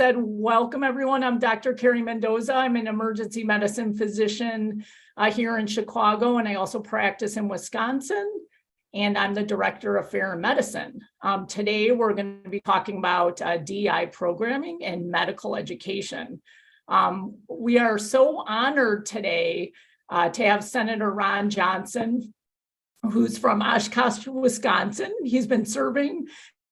said, welcome everyone. I'm Dr. Carrie Mendoza. I'm an emergency medicine physician here in Chicago, and I also practice in Wisconsin, and I'm the director of Fair Medicine. Today, we're going to be talking about DEI programming and medical education. We are so honored today to have Senator Ron Johnson, who's from Oshkosh, Wisconsin. He's been serving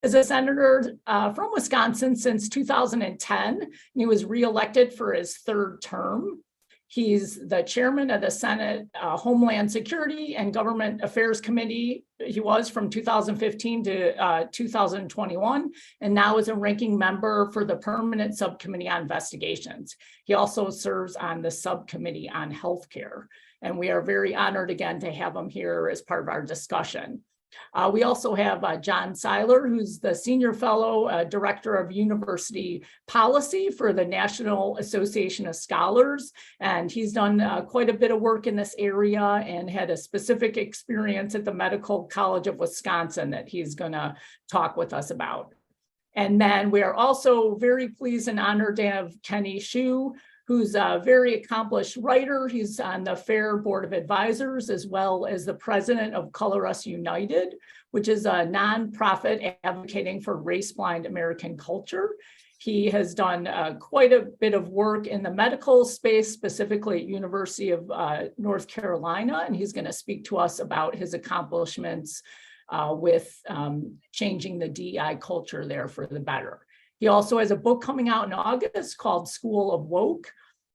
as a senator from Wisconsin since 2010. He was reelected for his third term. He's the chairman of the Senate Homeland Security and Government Affairs Committee. He was from 2015 to 2021, and now is a ranking member for the Permanent Subcommittee on Investigations. He also serves on the Subcommittee on Healthcare, and we are very honored again to have him here as part of our discussion. We also have John Seiler, who's the Senior Fellow, Director of University Policy for the National Association of Scholars. And he's done quite a bit of work in this area and had a specific experience at the Medical College of Wisconsin that he's going to talk with us about. And then we are also very pleased and honored to have Kenny Hsu, who's a very accomplished writer. He's on the FAIR Board of Advisors, as well as the president of Color Us United, which is a nonprofit advocating for race-blind American culture. He has done quite a bit of work in the medical space, specifically at University of North Carolina, and he's gonna speak to us about his accomplishments with changing the DEI culture there for the better. He also has a book coming out in August called School of Woke,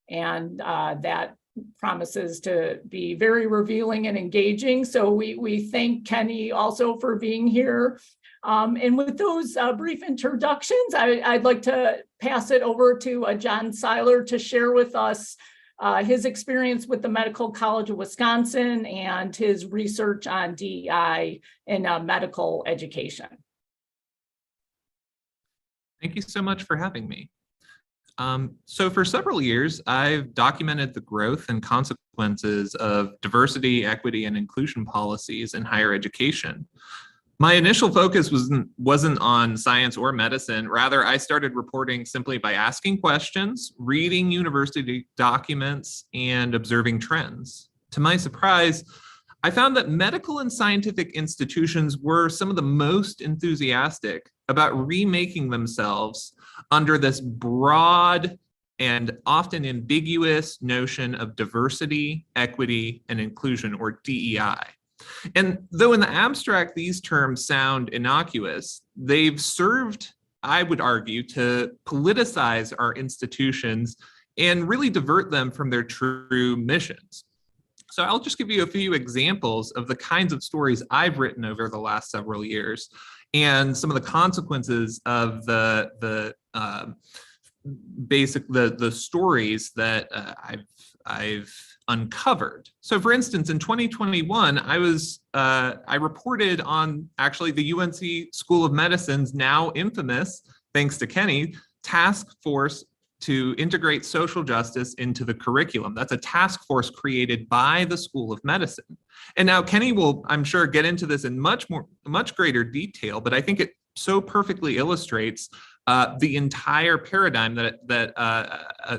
and that promises to be very revealing and engaging. So we thank Kenny also for being here. And with those brief introductions, I'd like to pass it over to John Seiler to share with us his experience with the Medical College of Wisconsin and his research on DEI in medical education. Thank you so much for having me. So for several years, I've documented the growth and consequences of diversity, equity, and inclusion policies in higher education. My initial focus wasn't on science or medicine. Rather, I started reporting simply by asking questions, reading university documents, and observing trends. To my surprise, I found that medical and scientific institutions were some of the most enthusiastic about remaking themselves under this broad and often ambiguous notion of diversity, equity, and inclusion, or DEI. And though in the abstract these terms sound innocuous, they've served, I would argue, to politicize our institutions and really divert them from their true missions. So I'll just give you a few examples of the kinds of stories I've written over the last several years and some of the consequences of the stories that I've uncovered. So for instance, in 2021, I reported on actually the UNC School of Medicine's now infamous, thanks to Kenny, task force to integrate social justice into the curriculum. That's a task force created by the School of Medicine. And now Kenny will, I'm sure, get into this in much greater detail, but I think it so perfectly illustrates the entire paradigm that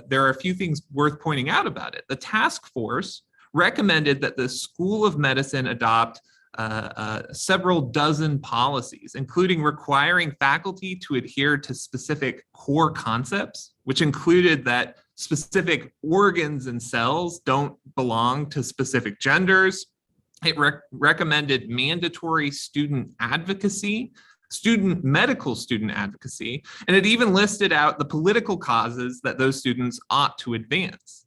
there are a few things worth pointing out about it. The task force recommended that the School of Medicine adopt several dozen policies, including requiring faculty to adhere to specific core concepts, which included that specific organs and cells don't belong to specific genders. It recommended mandatory student advocacy, medical student advocacy, and it even listed out the political causes that those students ought to advance.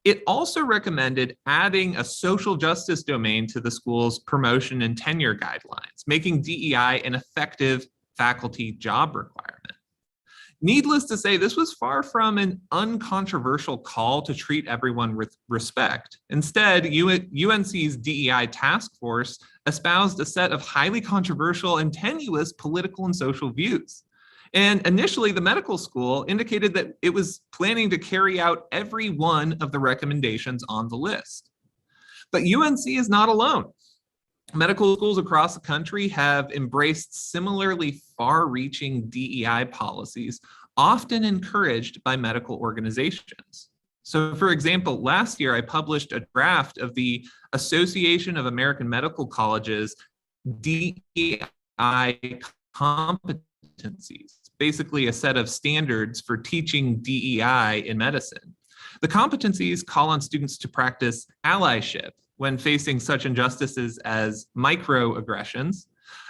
It also recommended adding a social justice domain to the school's promotion and tenure guidelines, making DEI an effective faculty job requirement. Needless to say, this was far from an uncontroversial call to treat everyone with respect. Instead, UNC's DEI task force espoused a set of highly controversial and tenuous political and social views. And initially, the medical school indicated that it was planning to carry out every one of the recommendations on the list. But UNC is not alone. Medical schools across the country have embraced similarly far-reaching DEI policies often encouraged by medical organizations. So, for example, last year I published a draft of the Association of American Medical Colleges DEI competencies, basically a set of standards for teaching DEI in medicine. The competencies call on students to practice allyship when facing such injustices as microaggressions.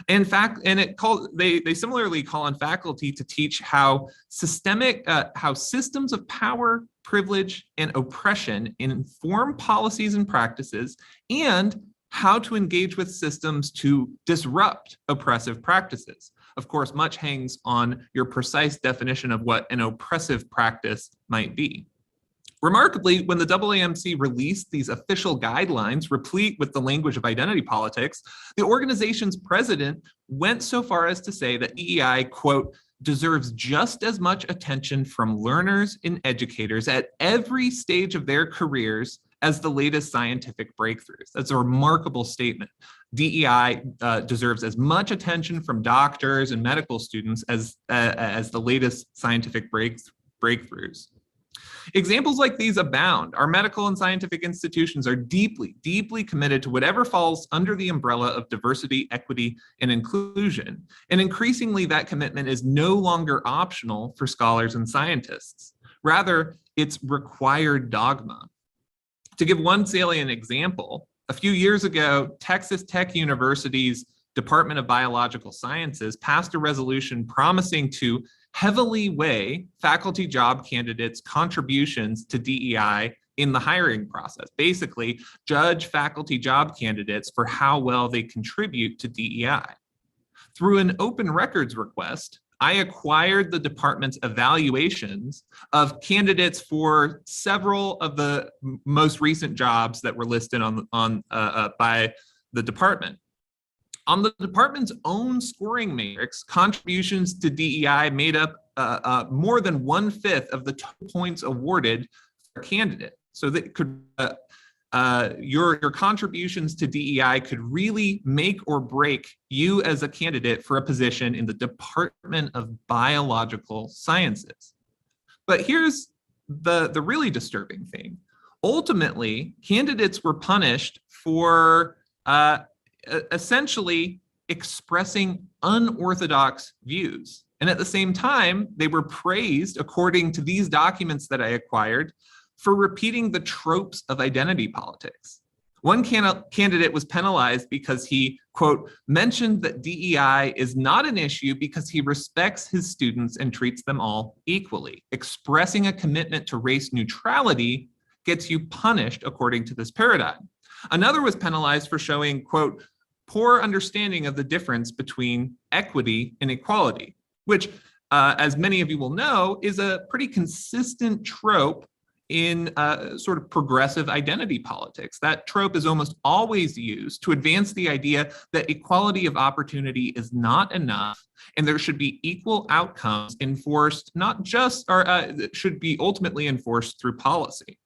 In fact, they similarly call on faculty to teach how how systems of power, privilege, and oppression inform policies and practices, and how to engage with systems to disrupt oppressive practices. Of course, much hangs on your precise definition of what an oppressive practice might be. Remarkably, when the AAMC released these official guidelines replete with the language of identity politics, the organization's president went so far as to say that DEI, quote, deserves just as much attention from learners and educators at every stage of their careers as the latest scientific breakthroughs. That's a remarkable statement. DEI deserves as much attention from doctors and medical students as the latest scientific breakthroughs. Examples like these abound. Our medical and scientific institutions are deeply, deeply committed to whatever falls under the umbrella of diversity, equity, and inclusion. And increasingly, that commitment is no longer optional for scholars and scientists. Rather, it's required dogma. To give one salient example, a few years ago, Texas Tech University's Department of Biological Sciences passed a resolution promising to heavily weigh faculty job candidates' contributions to DEI in the hiring process. Basically, judge faculty job candidates for how well they contribute to DEI. Through an open records request, I acquired the department's evaluations of candidates for several of the most recent jobs that were listed by the department. On the department's own scoring matrix, contributions to DEI made up more than 1/5 of the total points awarded for a candidate. So that could your contributions to DEI could really make or break you as a candidate for a position in the Department of Biological Sciences. But here's the really disturbing thing. Ultimately, candidates were punished for essentially expressing unorthodox views. And at the same time, they were praised, according to these documents that I acquired, for repeating the tropes of identity politics. One candidate was penalized because he, quote, mentioned that DEI is not an issue because he respects his students and treats them all equally. Expressing a commitment to race neutrality gets you punished according to this paradigm. Another was penalized for showing, quote, poor understanding of the difference between equity and equality, which, as many of you will know, is a pretty consistent trope in sort of progressive identity politics. That trope is almost always used to advance the idea that equality of opportunity is not enough, and there should be equal outcomes enforced, not just, or should be ultimately enforced through policy.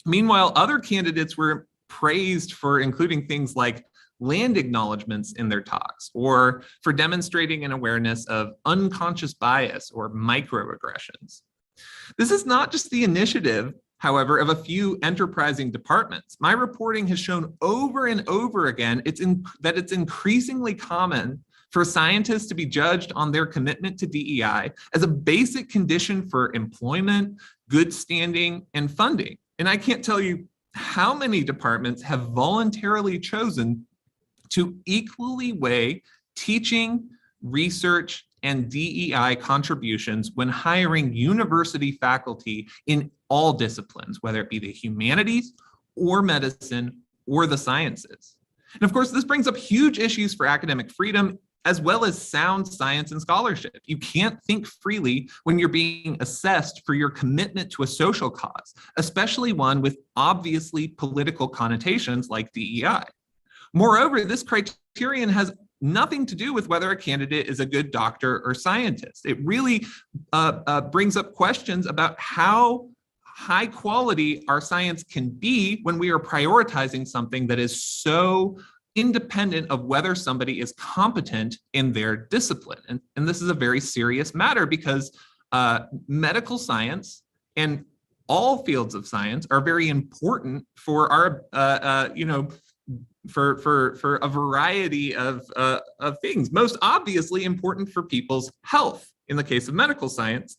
Meanwhile, other candidates were praised for including things like land acknowledgements in their talks, or for demonstrating an awareness of unconscious bias or microaggressions. This is not just the initiative, however, of a few enterprising departments. My reporting has shown over and over again that it's increasingly common for scientists to be judged on their commitment to DEI as a basic condition for employment, good standing, and funding. And I can't tell you how many departments have voluntarily chosen to equally weigh teaching, research, and DEI contributions when hiring university faculty in all disciplines, whether it be the humanities or medicine or the sciences. And of course, this brings up huge issues for academic freedom as well as sound science and scholarship. You can't think freely when you're being assessed for your commitment to a social cause, especially one with obviously political connotations like DEI. Moreover, this criterion has nothing to do with whether a candidate is a good doctor or scientist. It really brings up questions about how high quality our science can be when we are prioritizing something that is so independent of whether somebody is competent in their discipline. And this is a very serious matter because Medical science and all fields of science are very important for our, for a variety of things. Most obviously important for people's health in the case of medical science.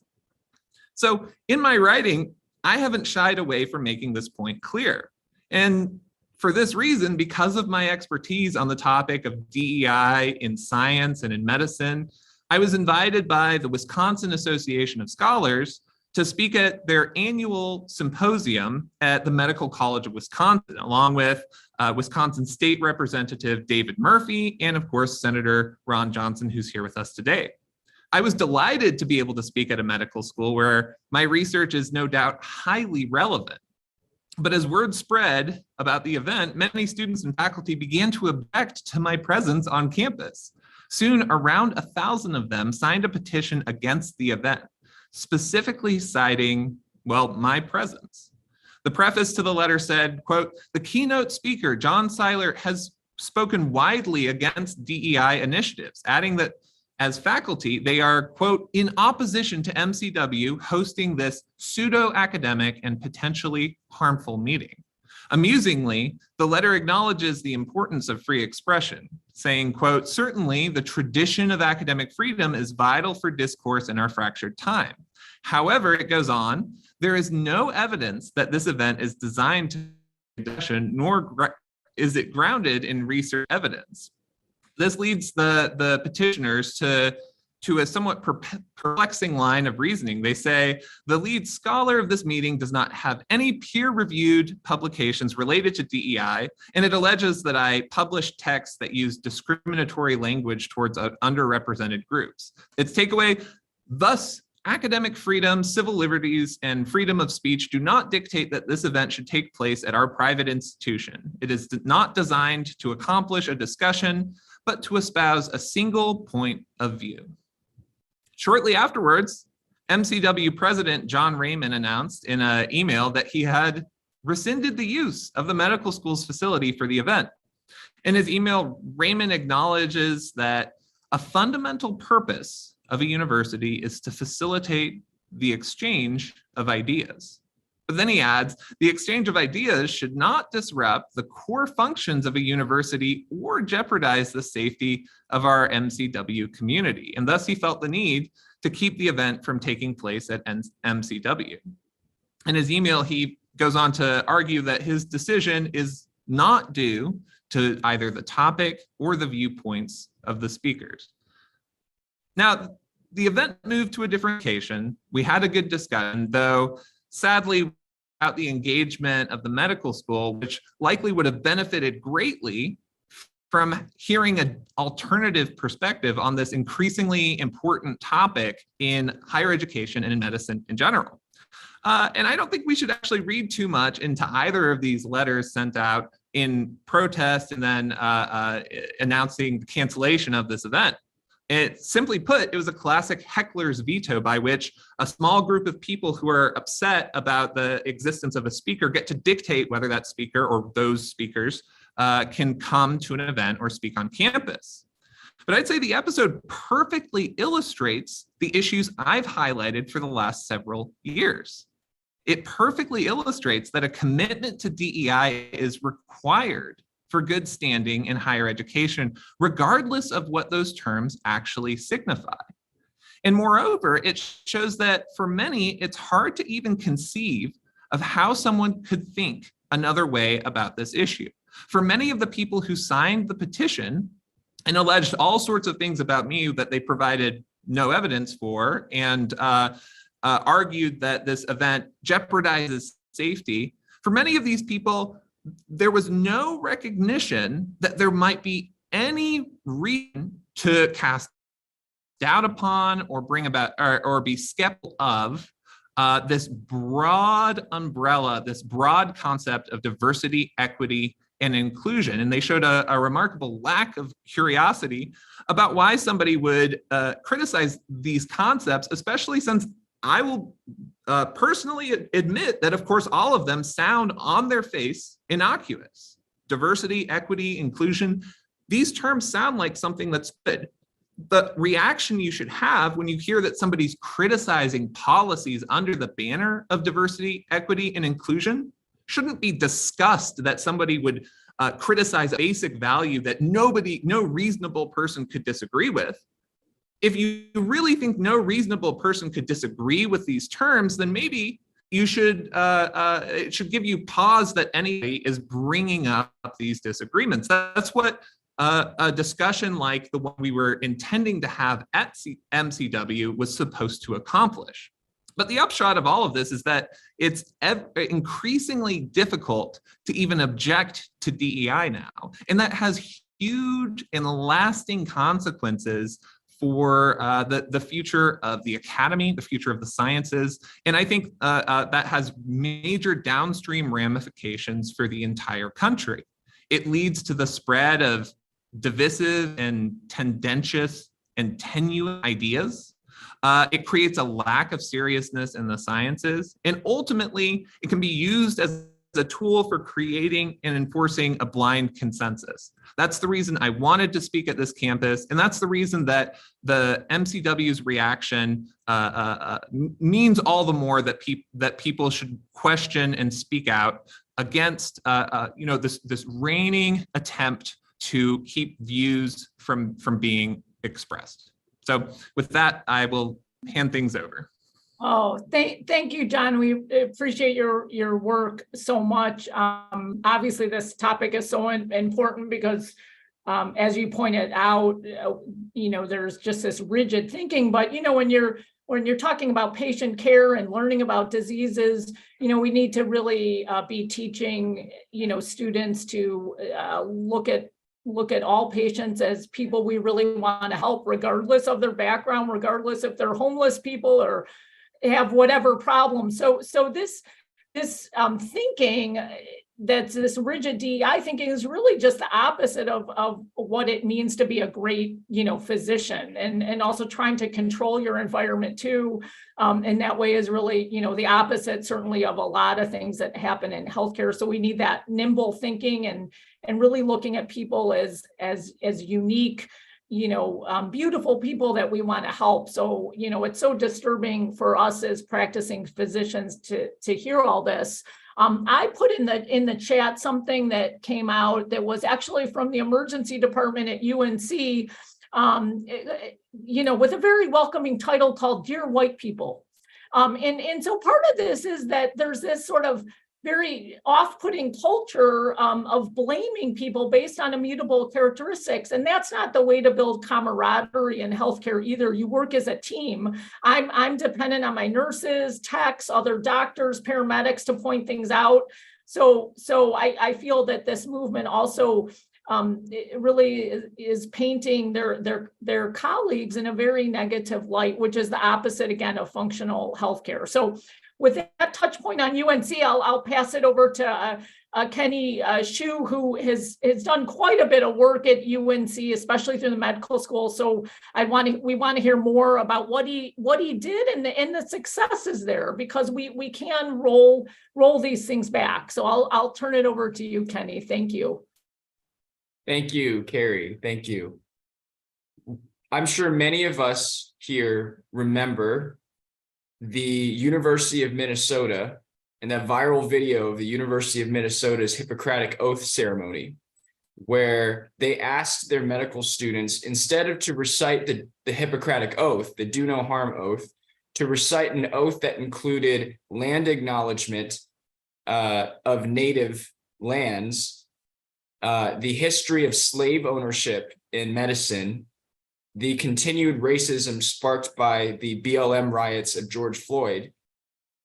So in my writing, I haven't shied away from making this point clear. And for this reason, because of my expertise on the topic of DEI in science and in medicine, I was invited by the Wisconsin Association of Scholars to speak at their annual symposium at the Medical College of Wisconsin, along with Wisconsin State Representative David Murphy, and of course, Senator Ron Johnson, who's here with us today. I was delighted to be able to speak at a medical school where my research is no doubt highly relevant. But as word spread about the event, many students and faculty began to object to my presence on campus. Soon, around 1,000 of them signed a petition against the event, specifically citing, well, my presence. The preface to the letter said, quote, "The keynote speaker, John Seiler, has spoken widely against DEI initiatives," adding that as faculty, they are, quote, "in opposition to MCW hosting this pseudo-academic and potentially harmful meeting." Amusingly, the letter acknowledges the importance of free expression, saying, quote, "Certainly the tradition of academic freedom is vital for discourse in our fractured time. However," it goes on, "there is no evidence that this event is designed to, nor is it grounded in research evidence." This leads the petitioners to a somewhat perplexing line of reasoning. They say, "The lead scholar of this meeting does not have any peer-reviewed publications related to DEI, and it alleges that I published texts that use discriminatory language towards underrepresented groups. Its takeaway, thus, academic freedom, civil liberties, and freedom of speech do not dictate that this event should take place at our private institution. It is not designed to accomplish a discussion, but to espouse a single point of view." Shortly afterwards, MCW President John Raymond announced in an email that he had rescinded the use of the medical school's facility for the event. In his email, Raymond acknowledges that a fundamental purpose of a university is to facilitate the exchange of ideas. But then he adds, "The exchange of ideas should not disrupt the core functions of a university or jeopardize the safety of our MCW community." And thus he felt the need to keep the event from taking place at MCW. In his email, he goes on to argue that his decision is not due to either the topic or the viewpoints of the speakers. Now, the event moved to a different location. We had a good discussion, though sadly, without the engagement of the medical school, which likely would have benefited greatly from hearing an alternative perspective on this increasingly important topic in higher education and in medicine in general. And I don't think we should actually read too much into either of these letters sent out in protest and then announcing the cancellation of this event. It, simply put, it was a classic heckler's veto by which a small group of people who are upset about the existence of a speaker get to dictate whether that speaker or those speakers can come to an event or speak on campus. But I'd say the episode perfectly illustrates the issues I've highlighted for the last several years. It perfectly illustrates that a commitment to DEI is required for good standing in higher education, regardless of what those terms actually signify. And moreover, it shows that for many, it's hard to even conceive of how someone could think another way about this issue. For many of the people who signed the petition and alleged all sorts of things about me that they provided no evidence for and argued that this event jeopardizes safety, for many of these people, there was no recognition that there might be any reason to cast doubt upon or bring about or be skeptical of this broad umbrella, this broad concept of diversity, equity, and inclusion. And they showed a remarkable lack of curiosity about why somebody would criticize these concepts, especially since I will personally admit that, of course, all of them sound on their face innocuous. Diversity, equity, inclusion, these terms sound like something that's good. the reaction you should have when you hear that somebody's criticizing policies under the banner of diversity, equity, and inclusion shouldn't be disgust that somebody would criticize a basic value that no reasonable person could disagree with. If you really think no reasonable person could disagree with these terms, then maybe you should it should give you pause that anybody is bringing up these disagreements. That's what a discussion like the one we were intending to have at MCW was supposed to accomplish. But the upshot of all of this is that it's increasingly difficult to even object to DEI now. And that has huge and lasting consequences for the future of the academy, the future of the sciences. And I think that has major downstream ramifications for the entire country. It leads to the spread of divisive and tendentious and tenuous ideas. It creates a lack of seriousness in the sciences. And ultimately, it can be used as a tool for creating and enforcing a blind consensus. That's the reason I wanted to speak at this campus. And that's the reason that the MCW's reaction means all the more that people should question and speak out against this reigning attempt to keep views from being expressed. So with that, I will hand things over. Oh, thank you, John. We appreciate your work so much. Obviously, this topic is so important because, as you pointed out, there's just this rigid thinking. But when you're talking about patient care and learning about diseases, we need to really be teaching students to look at all patients as people we really want to help, regardless of their background, regardless if they're homeless people or have whatever problem. So this thinking, that's this rigid DEI thinking, is really just the opposite of what it means to be a great physician, and also trying to control your environment too. And that way is really the opposite, certainly, of a lot of things that happen in healthcare. So we need that nimble thinking and really looking at people as unique, beautiful people that we want to help. So, it's so disturbing for us as practicing physicians to hear all this. I put in the chat something that came out that was actually from the emergency department at UNC, with a very welcoming title called "Dear White People." And so part of this is that there's this sort of very off-putting culture of blaming people based on immutable characteristics. And that's not the way to build camaraderie in healthcare either. You work as a team. I'm dependent on my nurses, techs, other doctors, paramedics to point things out. So I feel that this movement also it really is painting their colleagues in a very negative light, which is the opposite, again, of functional healthcare. So with that touch point on UNC, I'll pass it over to Kenny Xu, who has done quite a bit of work at UNC, especially through the medical school. So we want to hear more about what he did and the successes there, because we can roll these things back. So I'll turn it over to you, Kenny. Thank you. Thank you, Carrie. Thank you. I'm sure many of us here remember the University of Minnesota and that viral video of the University of Minnesota's Hippocratic Oath ceremony, where they asked their medical students, instead of to recite the Hippocratic Oath, the do no harm oath, to recite an oath that included land acknowledgement of native lands, the history of slave ownership in medicine, the continued racism sparked by the BLM riots of George Floyd,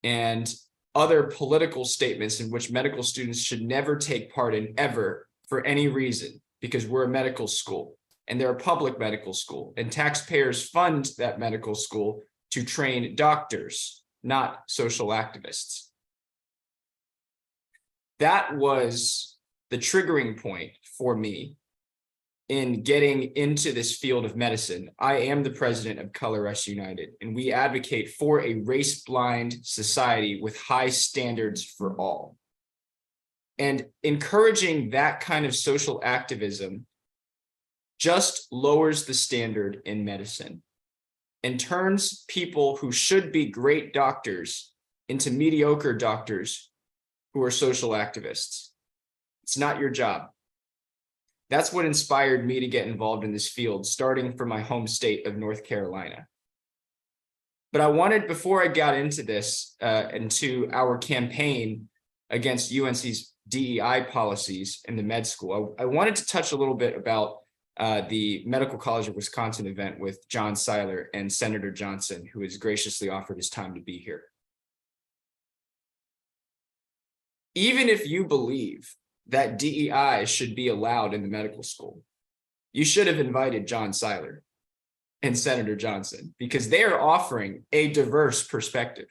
and other political statements in which medical students should never take part in ever for any reason, because we're a medical school and they're a public medical school, and taxpayers fund that medical school to train doctors, not social activists. That was the triggering point for me in getting into this field of medicine. I am the president of Color Us United, and we advocate for a race-blind society with high standards for all. And encouraging that kind of social activism just lowers the standard in medicine and turns people who should be great doctors into mediocre doctors who are social activists. It's not your job. That's what inspired me to get involved in this field, starting from my home state of North Carolina. But I wanted, before I got into this, into our campaign against UNC's DEI policies in the med school, I wanted to touch a little bit about the Medical College of Wisconsin event with John Seiler and Senator Johnson, who has graciously offered his time to be here. Even if you believe that DEI should be allowed in the medical school, you should have invited John Seiler and Senator Johnson, because they are offering a diverse perspective.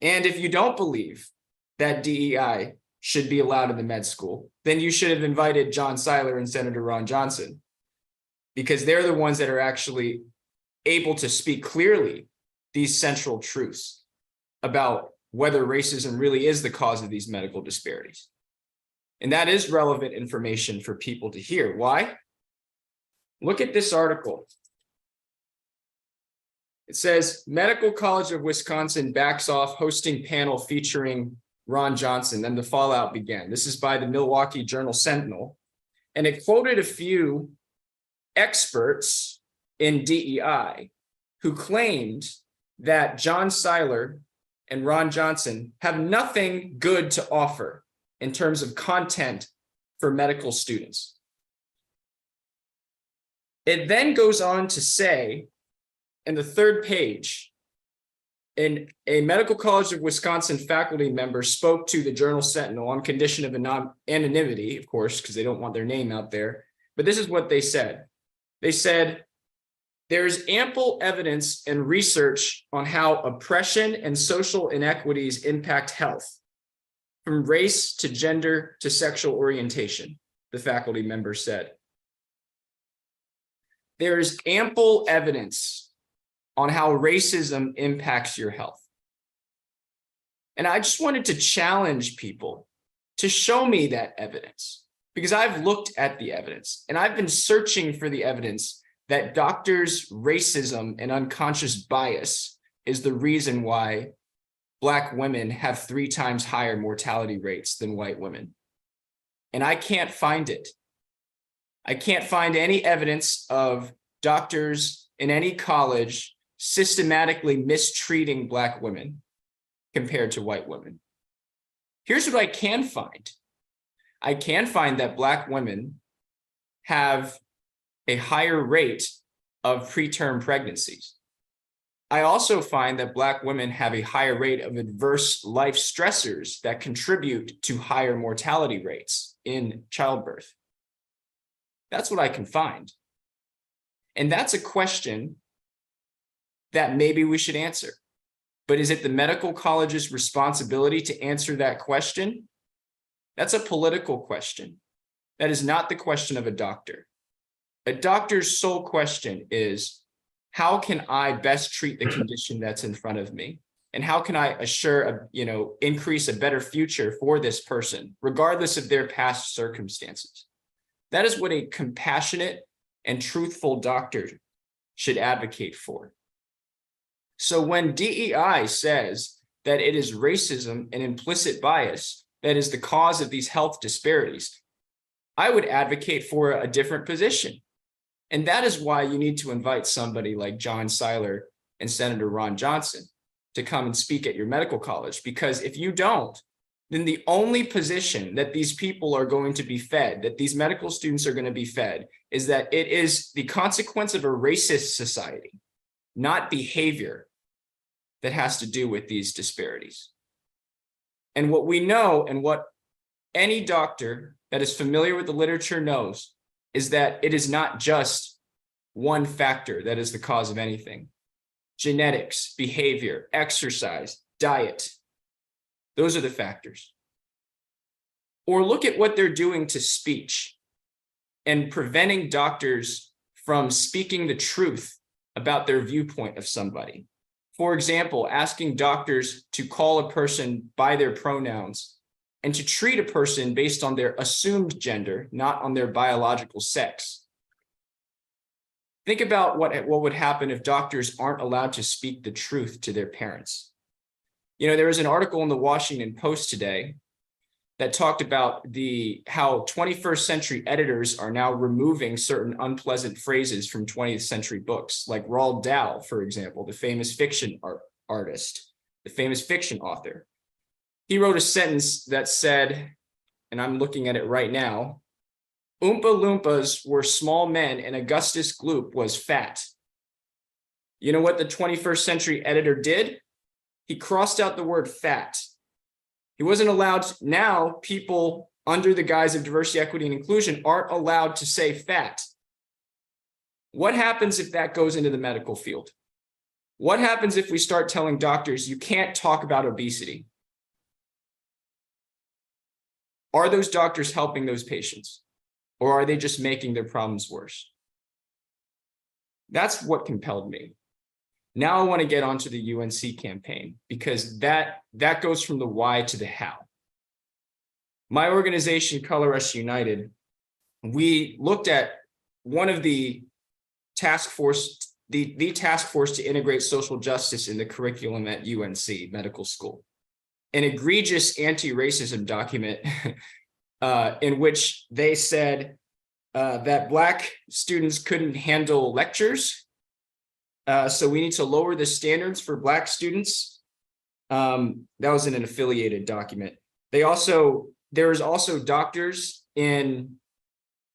And if you don't believe that DEI should be allowed in the med school, then you should have invited John Seiler and Senator Ron Johnson, because they're the ones that are actually able to speak clearly these central truths about whether racism really is the cause of these medical disparities. And that is relevant information for people to hear. Why? Look at this article. It says, Medical College of Wisconsin backs off hosting panel featuring Ron Johnson. Then the fallout began. This is by the Milwaukee Journal-Sentinel. And it quoted a few experts in DEI who claimed that John Seiler and Ron Johnson have nothing good to offer in terms of content for medical students. It then goes on to say, in the third page, a Medical College of Wisconsin faculty member spoke to the Journal-Sentinel on condition of anonymity, of course, because they don't want their name out there. But this is what they said. They said, there is ample evidence and research on how oppression and social inequities impact health, from race to gender to sexual orientation, the faculty member said. There is ample evidence on how racism impacts your health. And I just wanted to challenge people to show me that evidence, because I've looked at the evidence and I've been searching for the evidence that doctors' racism and unconscious bias is the reason why Black women have 3 times higher mortality rates than white women. And I can't find it. I can't find any evidence of doctors in any college systematically mistreating Black women compared to white women. Here's what I can find. I can find that Black women have a higher rate of preterm pregnancies. I also find that Black women have a higher rate of adverse life stressors that contribute to higher mortality rates in childbirth. That's what I can find. And that's a question that maybe we should answer. But is it the medical college's responsibility to answer that question? That's a political question. That is not the question of a doctor. A doctor's sole question is, how can I best treat the condition that's in front of me? And how can I assure, increase a better future for this person, regardless of their past circumstances? That is what a compassionate and truthful doctor should advocate for. So when DEI says that it is racism and implicit bias that is the cause of these health disparities, I would advocate for a different position. And that is why you need to invite somebody like John Seiler and Senator Ron Johnson to come and speak at your medical college. Because if you don't, then the only position that these people are going to be fed, that these medical students are going to be fed, is that it is the consequence of a racist society, not behavior, that has to do with these disparities. And what we know, and what any doctor that is familiar with the literature knows, is that it is not just one factor that is the cause of anything. Genetics, behavior, exercise, diet, those are the factors. Or look at what they're doing to speech and preventing doctors from speaking the truth about their viewpoint of somebody. For example, asking doctors to call a person by their pronouns and to treat a person based on their assumed gender, not on their biological sex. Think about what would happen if doctors aren't allowed to speak the truth to their parents. You know, there was an article in the Washington Post today that talked about how 21st century editors are now removing certain unpleasant phrases from 20th century books, like Roald Dahl, for example, the famous fiction artist, the famous fiction author. He wrote a sentence that said, and I'm looking at it right now, Oompa Loompas were small men and Augustus Gloop was fat. You know what the 21st century editor did? He crossed out the word fat. He wasn't allowed. Now people under the guise of diversity, equity, and inclusion aren't allowed to say fat. What happens if that goes into the medical field? What happens if we start telling doctors you can't talk about obesity? Are those doctors helping those patients? Or are they just making their problems worse? That's what compelled me. Now I want to get onto the UNC campaign, because that goes from the why to the how. My organization, Color Us United, we looked at one of the task force, the task force to integrate social justice in the curriculum at UNC Medical School, an egregious anti-racism document in which they said that Black students couldn't handle lectures. So we need to lower the standards for Black students. That was in an affiliated document. There was also doctors within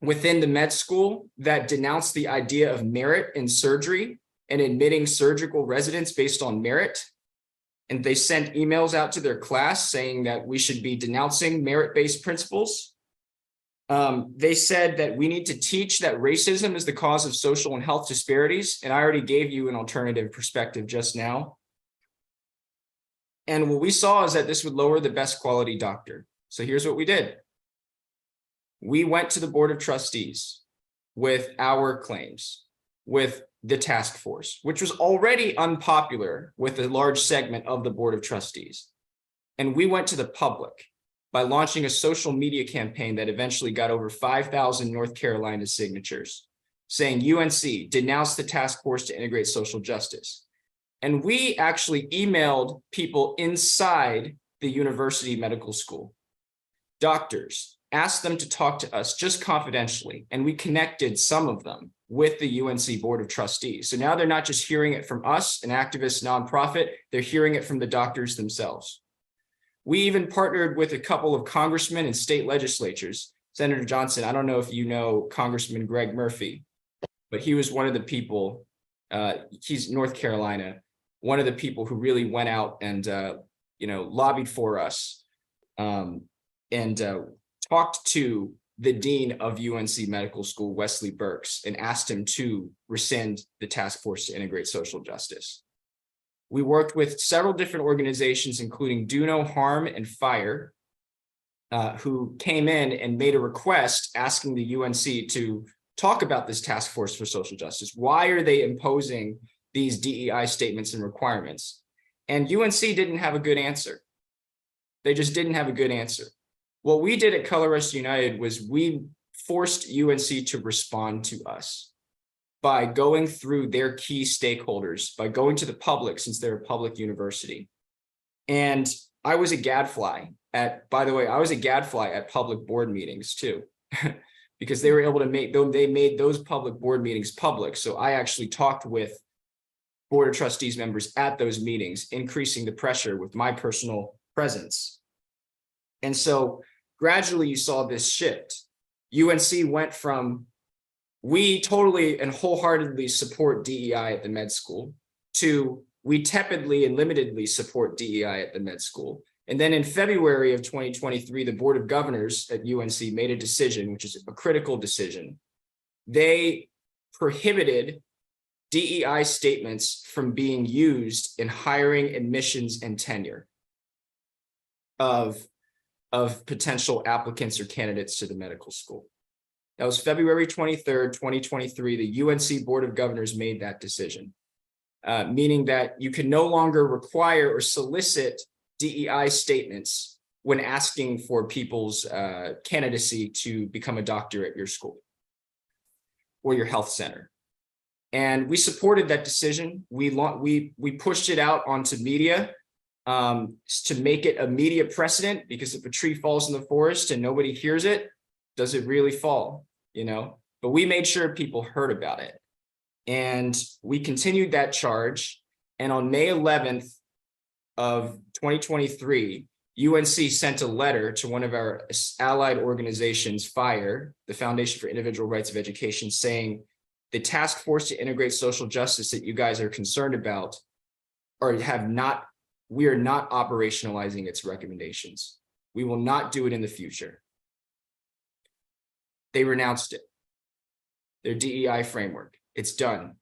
the med school that denounced the idea of merit in surgery and admitting surgical residents based on merit. And they sent emails out to their class saying that we should be denouncing merit-based principles. They said that we need to teach that racism is the cause of social and health disparities. And I already gave you an alternative perspective just now. And what we saw is that this would lower the best quality doctor. So here's what we did. We went to the Board of Trustees with our claims, with the task force, which was already unpopular with a large segment of the Board of Trustees. And we went to the public by launching a social media campaign that eventually got over 5,000 North Carolina signatures, saying UNC denounced the task force to integrate social justice. And we actually emailed people inside the university medical school, doctors, asked them to talk to us just confidentially, and we connected some of them with the UNC Board of Trustees. So now they're not just hearing it from us, an activist nonprofit, they're hearing it from the doctors themselves. We even partnered with a couple of congressmen and state legislatures. Senator Johnson, I don't know if you know Congressman Greg Murphy, but he was one of the people, he's North Carolina, one of the people who really went out and lobbied for us and talked to the dean of UNC Medical School, Wesley Burks, and asked him to rescind the task force to integrate social justice. We worked with several different organizations, including Do No Harm and FIRE, who came in and made a request asking the UNC to talk about this task force for social justice. Why are they imposing these DEI statements and requirements? And UNC didn't have a good answer. They just didn't have a good answer. What we did at Color Us United was we forced UNC to respond to us by going through their key stakeholders, by going to the public, since they're a public university. And I was a gadfly by the way, I was a gadfly at public board meetings too, because they were able to they made those public board meetings public. So I actually talked with Board of Trustees members at those meetings, increasing the pressure with my personal presence. And so gradually you saw this shift. UNC went from, we totally and wholeheartedly support DEI at the med school, to we tepidly and limitedly support DEI at the med school. And then in February of 2023, the Board of Governors at UNC made a decision, which is a critical decision. They prohibited DEI statements from being used in hiring, admissions, and tenure of potential applicants or candidates to the medical school. That was February 23rd, 2023. The UNC Board of Governors made that decision, meaning that you can no longer require or solicit DEI statements when asking for people's candidacy to become a doctor at your school or your health center. And we supported that decision. We pushed it out onto media to make it a media precedent, because if a tree falls in the forest and nobody hears it, does it really fall? But we made sure people heard about it. And we continued that charge. And on May 11th of 2023, UNC sent a letter to one of our allied organizations, FIRE, the Foundation for Individual Rights of Education, saying the task force to integrate social justice that you guys are concerned about we are not operationalizing its recommendations. We will not do it in the future. They renounced it. Their DEI framework, it's done.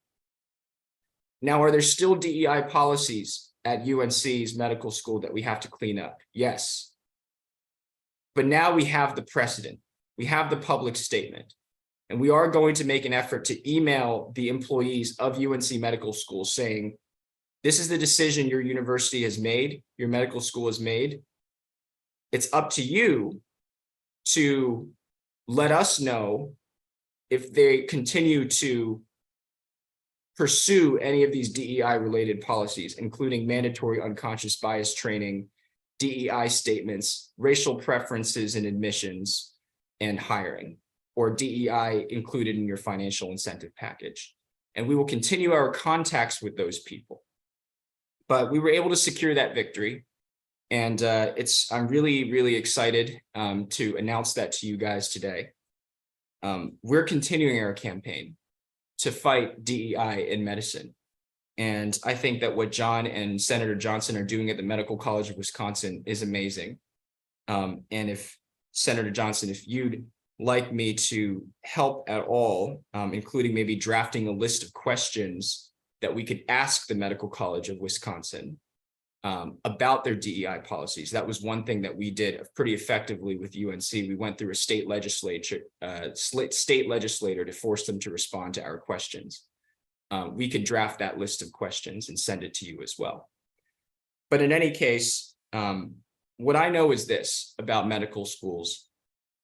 Now, are there still DEI policies at UNC's medical school that we have to clean up? Yes. But now we have the precedent. We have the public statement. And we are going to make an effort to email the employees of UNC Medical School saying, this is the decision your university has made, your medical school has made. It's up to you to let us know if they continue to pursue any of these DEI related policies, including mandatory unconscious bias training, DEI statements, racial preferences in admissions and hiring, or DEI included in your financial incentive package. And we will continue our contacts with those people. But we were able to secure that victory. And I'm really, really excited to announce that to you guys today. We're continuing our campaign to fight DEI in medicine. And I think that what John and Senator Johnson are doing at the Medical College of Wisconsin is amazing. And if Senator Johnson, if you'd like me to help at all, including maybe drafting a list of questions that we could ask the Medical College of Wisconsin about their DEI policies. That was one thing that we did pretty effectively with UNC. We went through a state legislator to force them to respond to our questions. We could draft that list of questions and send it to you as well. But in any case, what I know is this about medical schools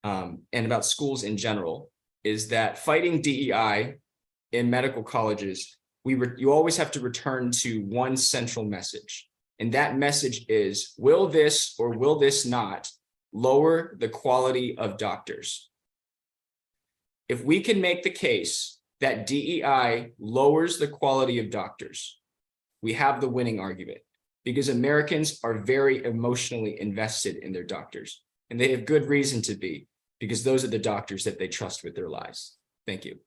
and about schools in general, is that fighting DEI in medical colleges, you always have to return to one central message. And that message is, will this or will this not lower the quality of doctors? If we can make the case that DEI lowers the quality of doctors, we have the winning argument, because Americans are very emotionally invested in their doctors, and they have good reason to be, because those are the doctors that they trust with their lives. Thank you.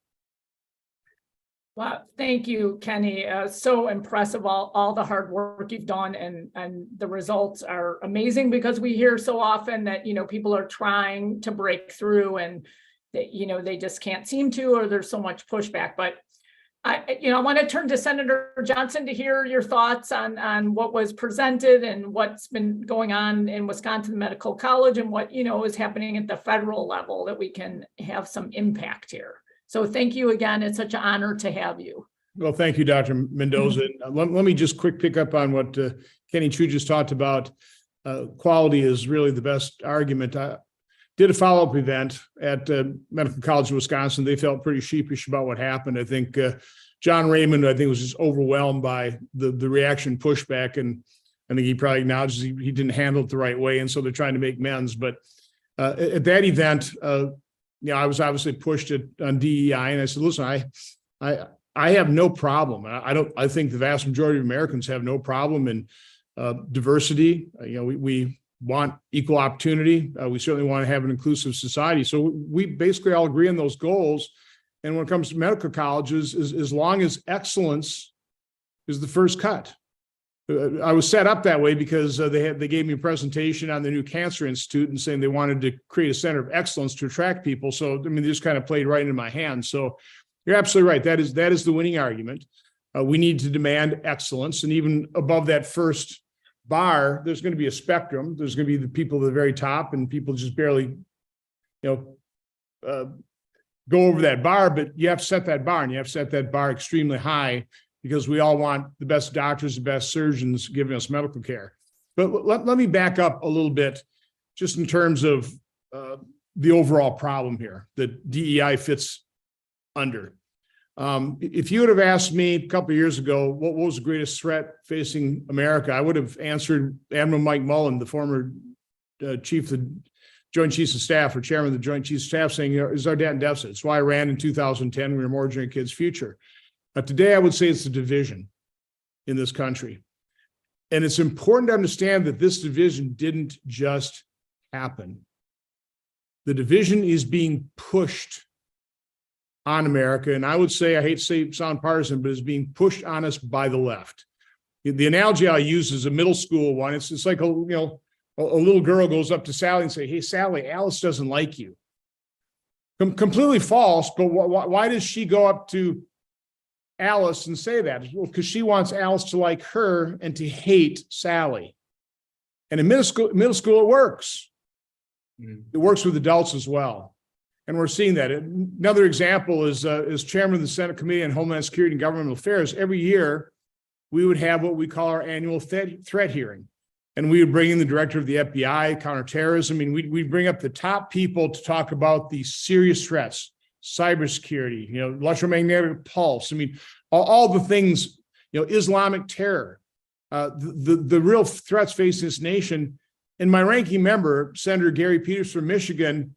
Wow, thank you, Kenny. So impressive, all the hard work you've done, and the results are amazing, because we hear so often that, people are trying to break through and that, they just can't seem to, or there's so much pushback. But I want to turn to Senator Johnson to hear your thoughts on what was presented and what's been going on in Wisconsin Medical College, and what, is happening at the federal level, that we can have some impact here. So thank you again. It's such an honor to have you. Well, thank you, Dr. Mendoza. Let me just pick up on what Kenny Chu just talked about. Quality is really the best argument. I did a follow-up event at Medical College of Wisconsin. They felt pretty sheepish about what happened. I think John Raymond, was just overwhelmed by the reaction pushback. And I think he probably acknowledges he didn't handle it the right way. And so they're trying to make amends. But at that event, I was obviously pushed on DEI, and I said, listen, I have no problem. I think the vast majority of Americans have no problem in diversity. We want equal opportunity. We certainly want to have an inclusive society. So we basically all agree on those goals. And when it comes to medical colleges, as long as excellence is the first cut. I was set up that way because they gave me a presentation on the new Cancer Institute and saying they wanted to create a center of excellence to attract people. So, they just kind of played right into my hands. So you're absolutely right. That is the winning argument. We need to demand excellence. And even above that first bar, there's going to be a spectrum. There's going to be the people at the very top and people just barely, go over that bar, but you have to set that bar, and you have to set that bar extremely high, because we all want the best doctors, the best surgeons giving us medical care. But let me back up a little bit, just in terms of the overall problem here that DEI fits under. If you would have asked me a couple of years ago, what was the greatest threat facing America, I would have answered Admiral Mike Mullen, the former chief of the Joint Chiefs of Staff or chairman of the Joint Chiefs of Staff, saying, is our debt and deficit. It's why I ran in 2010. We were mortgaging our kids' future. But today I would say it's the division in this country. And it's important to understand that this division didn't just happen. The division is being pushed on America. And I would say, I hate to say sound partisan, but it's being pushed on us by the left. The analogy I use is a middle school one. It's like a little girl goes up to Sally and say, hey, Sally, Alice doesn't like you. Completely false, but why does she go up to Alice and say that? Well, because she wants Alice to like her and to hate Sally. And in middle school, it works. It works with adults as well. And we're seeing that. Another example is, as chairman of the Senate Committee on Homeland Security and Governmental Affairs, every year we would have what we call our annual threat hearing. And we would bring in the director of the FBI, counterterrorism. I mean, we'd bring up the top people to talk about the serious threats, cybersecurity, electromagnetic pulse. I mean, all the things, Islamic terror, the real threats facing this nation. And my ranking member, Senator Gary Peters from Michigan,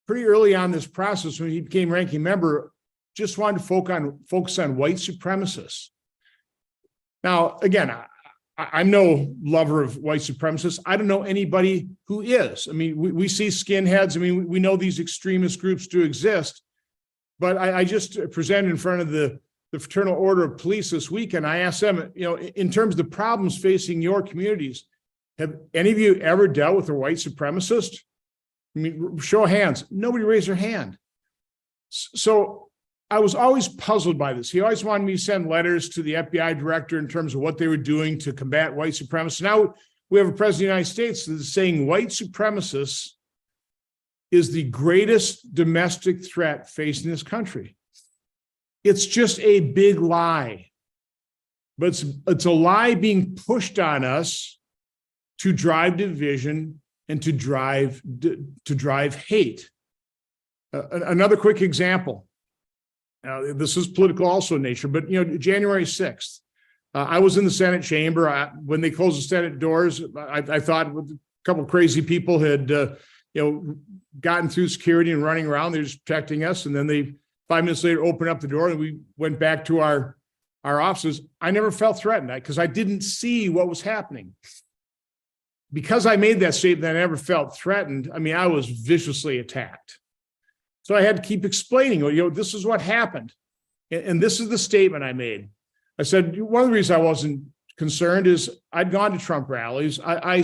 pretty early on this process, when he became ranking member, just wanted to focus on white supremacists. Now, again, I'm no lover of white supremacists. I don't know anybody who is. I mean, we see skinheads. I mean, we know these extremist groups do exist. But I just presented in front of the Fraternal Order of Police this weekend. I asked them, in terms of the problems facing your communities, have any of you ever dealt with a white supremacist? I mean, show of hands. Nobody raised their hand. So I was always puzzled by this. He always wanted me to send letters to the FBI director in terms of what they were doing to combat white supremacists. Now we have a president of the United States that is saying white supremacists is the greatest domestic threat facing this country. It's just a big lie. But it's a lie being pushed on us to drive division and to drive hate. Another quick example. This is political also in nature, but January 6th, I was in the Senate chamber. When they closed the Senate doors, I thought a couple of crazy people had gotten through security and running around. They're just protecting us. And then they 5 minutes later opened up the door and we went back to our offices. I never felt threatened because I didn't see what was happening. Because I made that statement that I never felt threatened, I mean, I was viciously attacked. So I had to keep explaining, this is what happened. And this is the statement I made. I said, one of the reasons I wasn't concerned is I'd gone to Trump rallies. I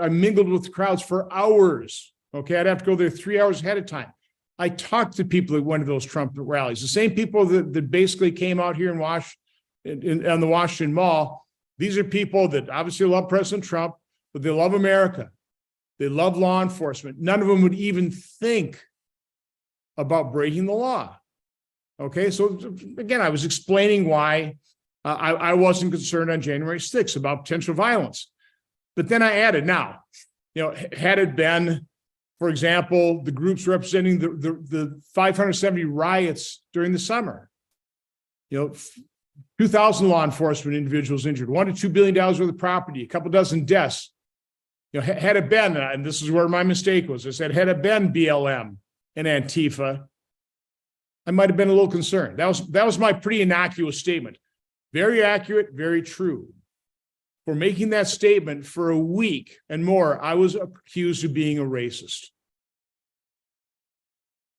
mingled with the crowds for hours. Okay, I'd have to go there 3 hours ahead of time. I talked to people that went to those Trump rallies, the same people that basically came out here and on the Washington Mall. These are people that obviously love President Trump, but they love America. They love law enforcement. None of them would even think about breaking the law. Okay, so again, I was explaining why I wasn't concerned on January 6th about potential violence. But then I added, now, had it been, for example, the groups representing the 570 riots during the summer, 2,000 law enforcement individuals injured, $1 to $2 billion worth of property, a couple dozen deaths. Had it been, and this is where my mistake was, I said, had it been BLM and Antifa, I might have been a little concerned. That was my pretty innocuous statement. Very accurate, very true. For making that statement for a week and more, I was accused of being a racist.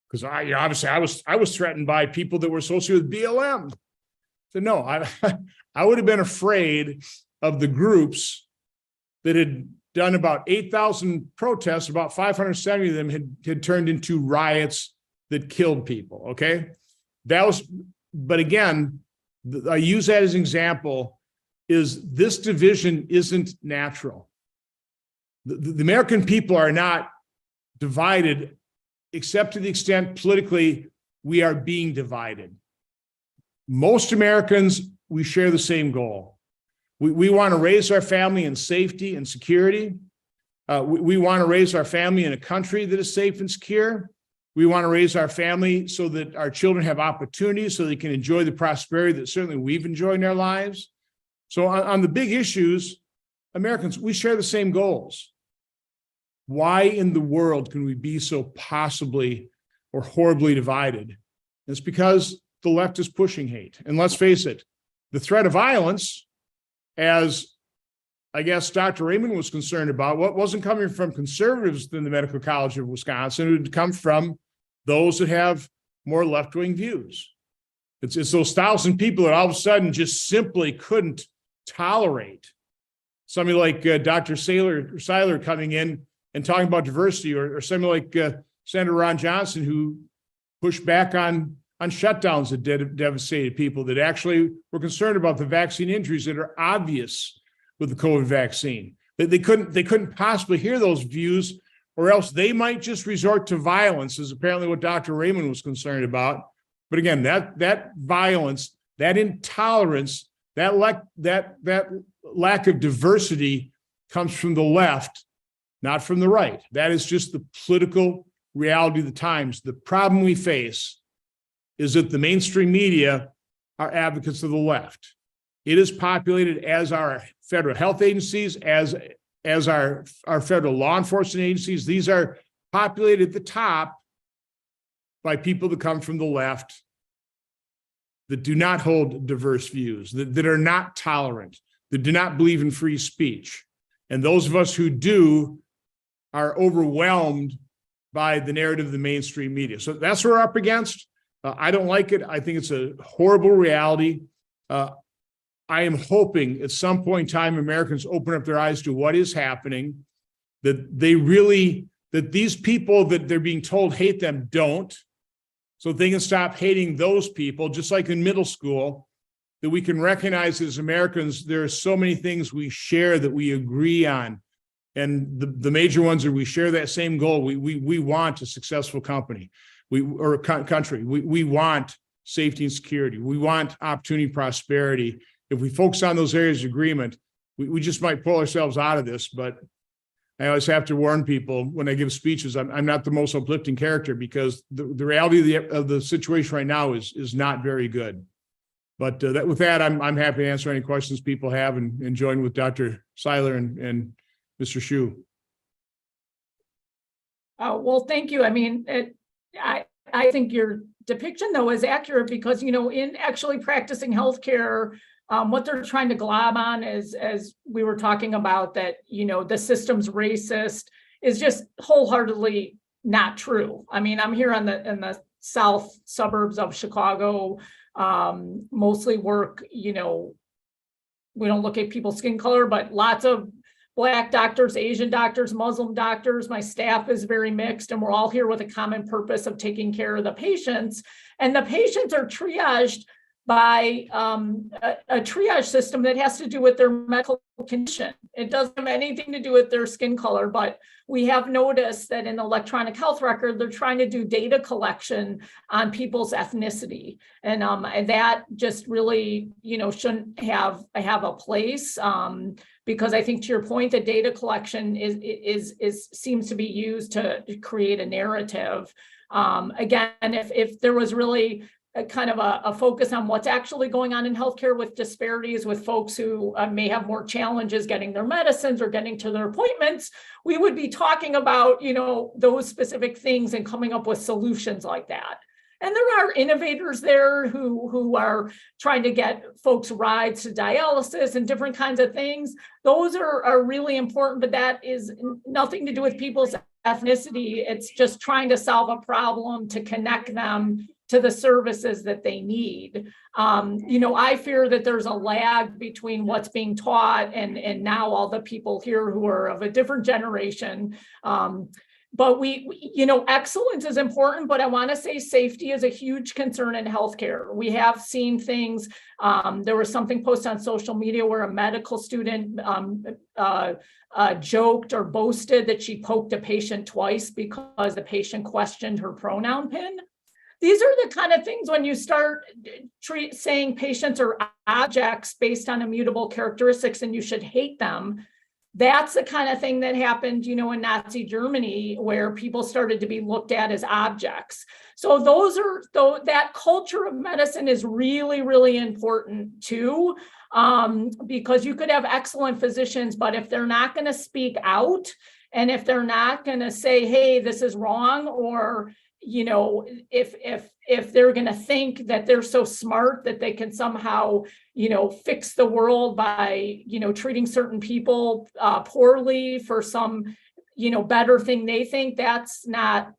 Because obviously I was threatened by people that were associated with BLM. So no, I would have been afraid of the groups that had done about 8,000 protests. About 570 of them had turned into riots that killed people. Okay, but again, I use that as an example. Is this division isn't natural. The American people are not divided, except to the extent politically we are being divided. Most Americans, we share the same goal. We want to raise our family in safety and security. We want to raise our family in a country that is safe and secure. We want to raise our family so that our children have opportunities so they can enjoy the prosperity that certainly we've enjoyed in our lives. So on the big issues, Americans, we share the same goals. Why in the world can we be so possibly or horribly divided? It's because the left is pushing hate. And let's face it, the threat of violence, as I guess Dr. Raymond was concerned about, what wasn't coming from conservatives in the Medical College of Wisconsin. It would come from those that have more left-wing views. It's those 1,000 people that all of a sudden just simply couldn't tolerate somebody like Dr. Seiler coming in and talking about diversity, or somebody like Senator Ron Johnson, who pushed back on shutdowns that devastated people, that actually were concerned about the vaccine injuries that are obvious with the COVID vaccine. They couldn't possibly hear those views, or else they might just resort to violence, is apparently what Dr. Raymond was concerned about. But again, that violence, that intolerance, that lack of diversity comes from the left, not from the right. That is just the political reality of the times. The problem we face is that the mainstream media are advocates of the left. It is populated, as our federal health agencies, as our federal law enforcement agencies. These are populated at the top by people that come from the left, that do not hold diverse views, that are not tolerant, that do not believe in free speech. And those of us who do are overwhelmed by the narrative of the mainstream media. So that's what we're up against. I don't like it. I think it's a horrible reality. I am hoping at some point in time, Americans open up their eyes to what is happening, that these people that they're being told hate them don't, so they can stop hating those people, just like in middle school, that we can recognize as Americans, there are so many things we share that we agree on. And the major ones are we share that same goal. We want a successful company, country. We want safety and security. We want opportunity and prosperity. If we focus on those areas of agreement, we just might pull ourselves out of this. But I always have to warn people when I give speeches, I'm not the most uplifting character, because the reality of the situation right now is not very good. But with that, I'm happy to answer any questions people have and join with Dr. Seiler and Mr. Schuh. Well, thank you. I mean, I think your depiction, though, is accurate, because, in actually practicing healthcare, what they're trying to glob on is, as we were talking about, that, the system's racist, is just wholeheartedly not true. I mean, I'm here in the south suburbs of Chicago, mostly work, we don't look at people's skin color, but lots of Black doctors, Asian doctors, Muslim doctors. My staff is very mixed, and we're all here with a common purpose of taking care of the patients. And the patients are triaged by a triage system that has to do with their medical condition. It doesn't have anything to do with their skin color, but we have noticed that in the electronic health record, they're trying to do data collection on people's ethnicity. And that just really, shouldn't have a place. Because I think, to your point, the data collection seems to be used to create a narrative. Again, if there was really a kind of a focus on what's actually going on in healthcare, with disparities, with folks who may have more challenges getting their medicines or getting to their appointments, we would be talking about, those specific things and coming up with solutions like that. And there are innovators there who are trying to get folks rides to dialysis and different kinds of things. Those are really important, but that is nothing to do with people's ethnicity. It's just trying to solve a problem to connect them to the services that they need. I fear that there's a lag between what's being taught and now all the people here who are of a different generation. But excellence is important, but I want to say safety is a huge concern in healthcare. We have seen things. There was something posted on social media where a medical student joked or boasted that she poked a patient twice because the patient questioned her pronoun pin. These are the kind of things, when you start saying patients are objects based on immutable characteristics and you should hate them, that's the kind of thing that happened, you know, in Nazi Germany, where people started to be looked at as objects. So that culture of medicine is really, really important too, because you could have excellent physicians, but if they're not going to speak out, and if they're not going to say, hey, this is wrong, or, you know, if they're going to think that they're so smart that they can somehow, you know, fix the world by, you know, treating certain people poorly for some, you know, better thing they think, that's not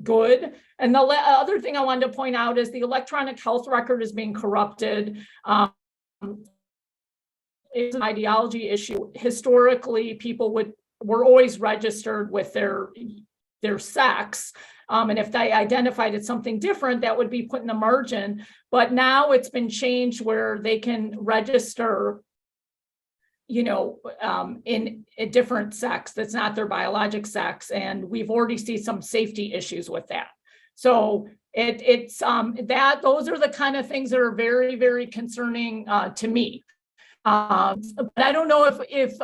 good. And the other thing I wanted to point out is the electronic health record is being corrupted. It's an ideology issue. Historically, people were always registered with their sex. And if they identified as something different, that would be put in the margin. But now it's been changed where they can register, you know, in a different sex that's not their biologic sex. And we've already seen some safety issues with that. So those are the kind of things that are very, very concerning to me. But I don't know if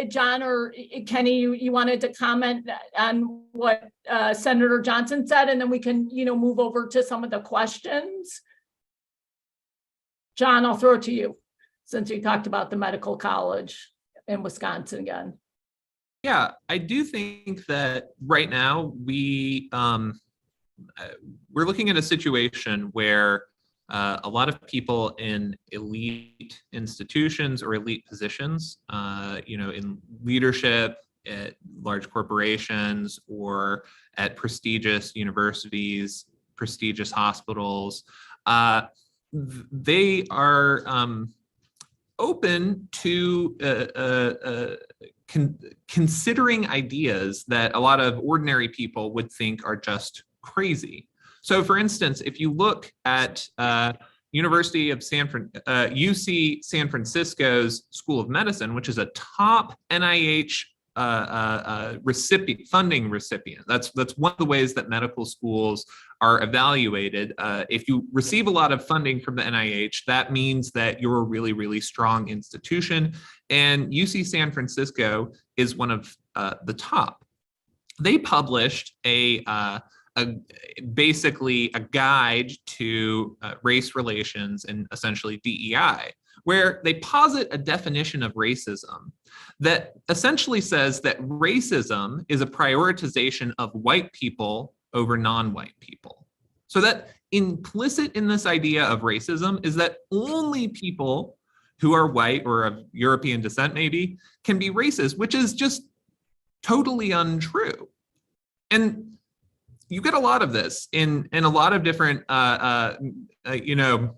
John or Kenny, you wanted to comment on what Senator Johnson said, and then we can, you know, move over to some of the questions. John, I'll throw it to you, since you talked about the medical college in Wisconsin again. Yeah, I do think that right now we're looking at a situation where a lot of people in elite institutions or elite positions, you know, in leadership at large corporations or at prestigious universities, prestigious hospitals, they are open to considering ideas that a lot of ordinary people would think are just crazy. So, for instance, if you look at UC San Francisco's School of Medicine, which is a top NIH funding recipient. That's one of the ways that medical schools are evaluated. If you receive a lot of funding from the NIH, that means that you're a really, really strong institution. And UC San Francisco is one of the top. They published basically a guide to race relations and essentially DEI, where they posit a definition of racism that essentially says that racism is a prioritization of white people over non-white people. So that implicit in this idea of racism is that only people who are white or of European descent maybe can be racist, which is just totally untrue. And you get a lot of this in a lot of different, you know,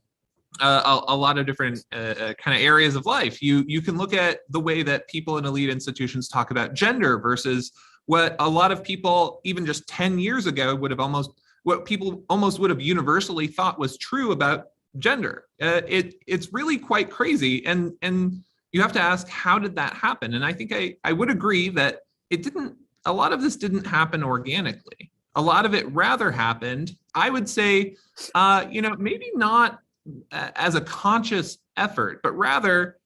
a lot of different kind of areas of life. You can look at the way that people in elite institutions talk about gender versus what a lot of people, even just 10 years ago, what people almost would have universally thought was true about gender. It's really quite crazy. And you have to ask, how did that happen? And I think I would agree that a lot of this didn't happen organically. A lot of it rather happened, I would say, you know, maybe not as a conscious effort, but rather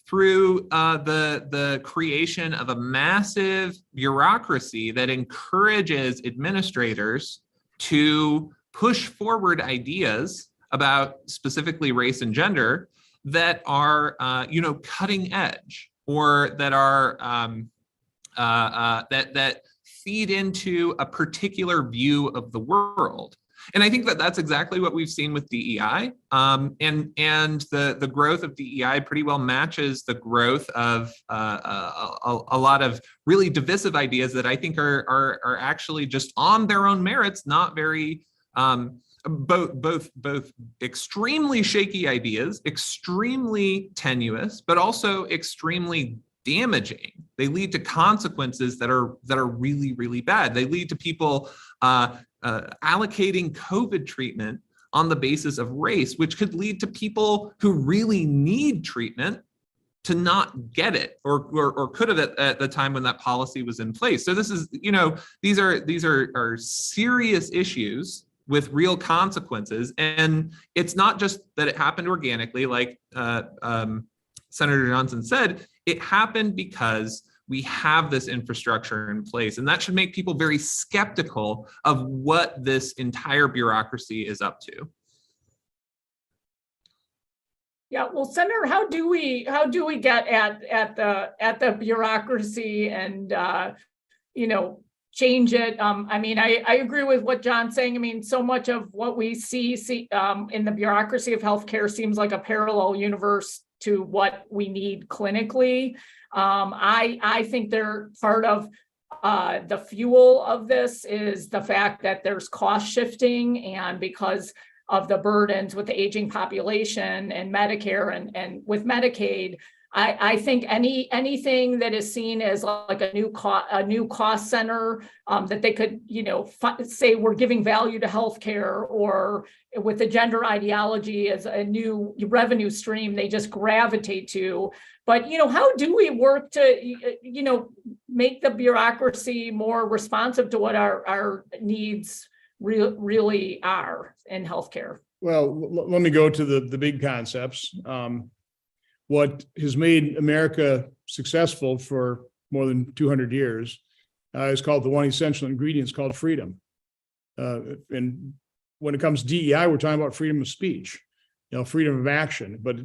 through the creation of a massive bureaucracy that encourages administrators to push forward ideas about specifically race and gender that are, you know, cutting edge, or that are that feed into a particular view of the world. And I think that that's exactly what we've seen with DEI. And the growth of DEI pretty well matches the growth of a lot of really divisive ideas that I think are actually just on their own merits, not very, both extremely shaky ideas, extremely tenuous, but also extremely damaging. They lead to consequences that are really, really bad. They lead to people allocating COVID treatment on the basis of race, which could lead to people who really need treatment to not get it, or could have at the time when that policy was in place. So this is, you know, these are serious issues with real consequences. And it's not just that it happened organically, like Senator Johnson said. It happened because we have this infrastructure in place, and that should make people very skeptical of what this entire bureaucracy is up to. Yeah, well, Senator, how do we get at the bureaucracy and change it? I mean, I agree with what John's saying. I mean, so much of what we see in the bureaucracy of healthcare seems like a parallel universe to what we need clinically. I think they're part of the fuel of this is the fact that there's cost shifting, and because of the burdens with the aging population and Medicare and with Medicaid, I think anything that is seen as like a new cost center that they could say we're giving value to healthcare, or with the gender ideology as a new revenue stream they just gravitate to. But how do we work to make the bureaucracy more responsive to what our needs really are in healthcare? Well, let me go to the big concepts. What has made America successful for more than 200 years is called the one essential ingredient, called freedom. And when it comes to DEI, we're talking about freedom of speech, freedom of action. But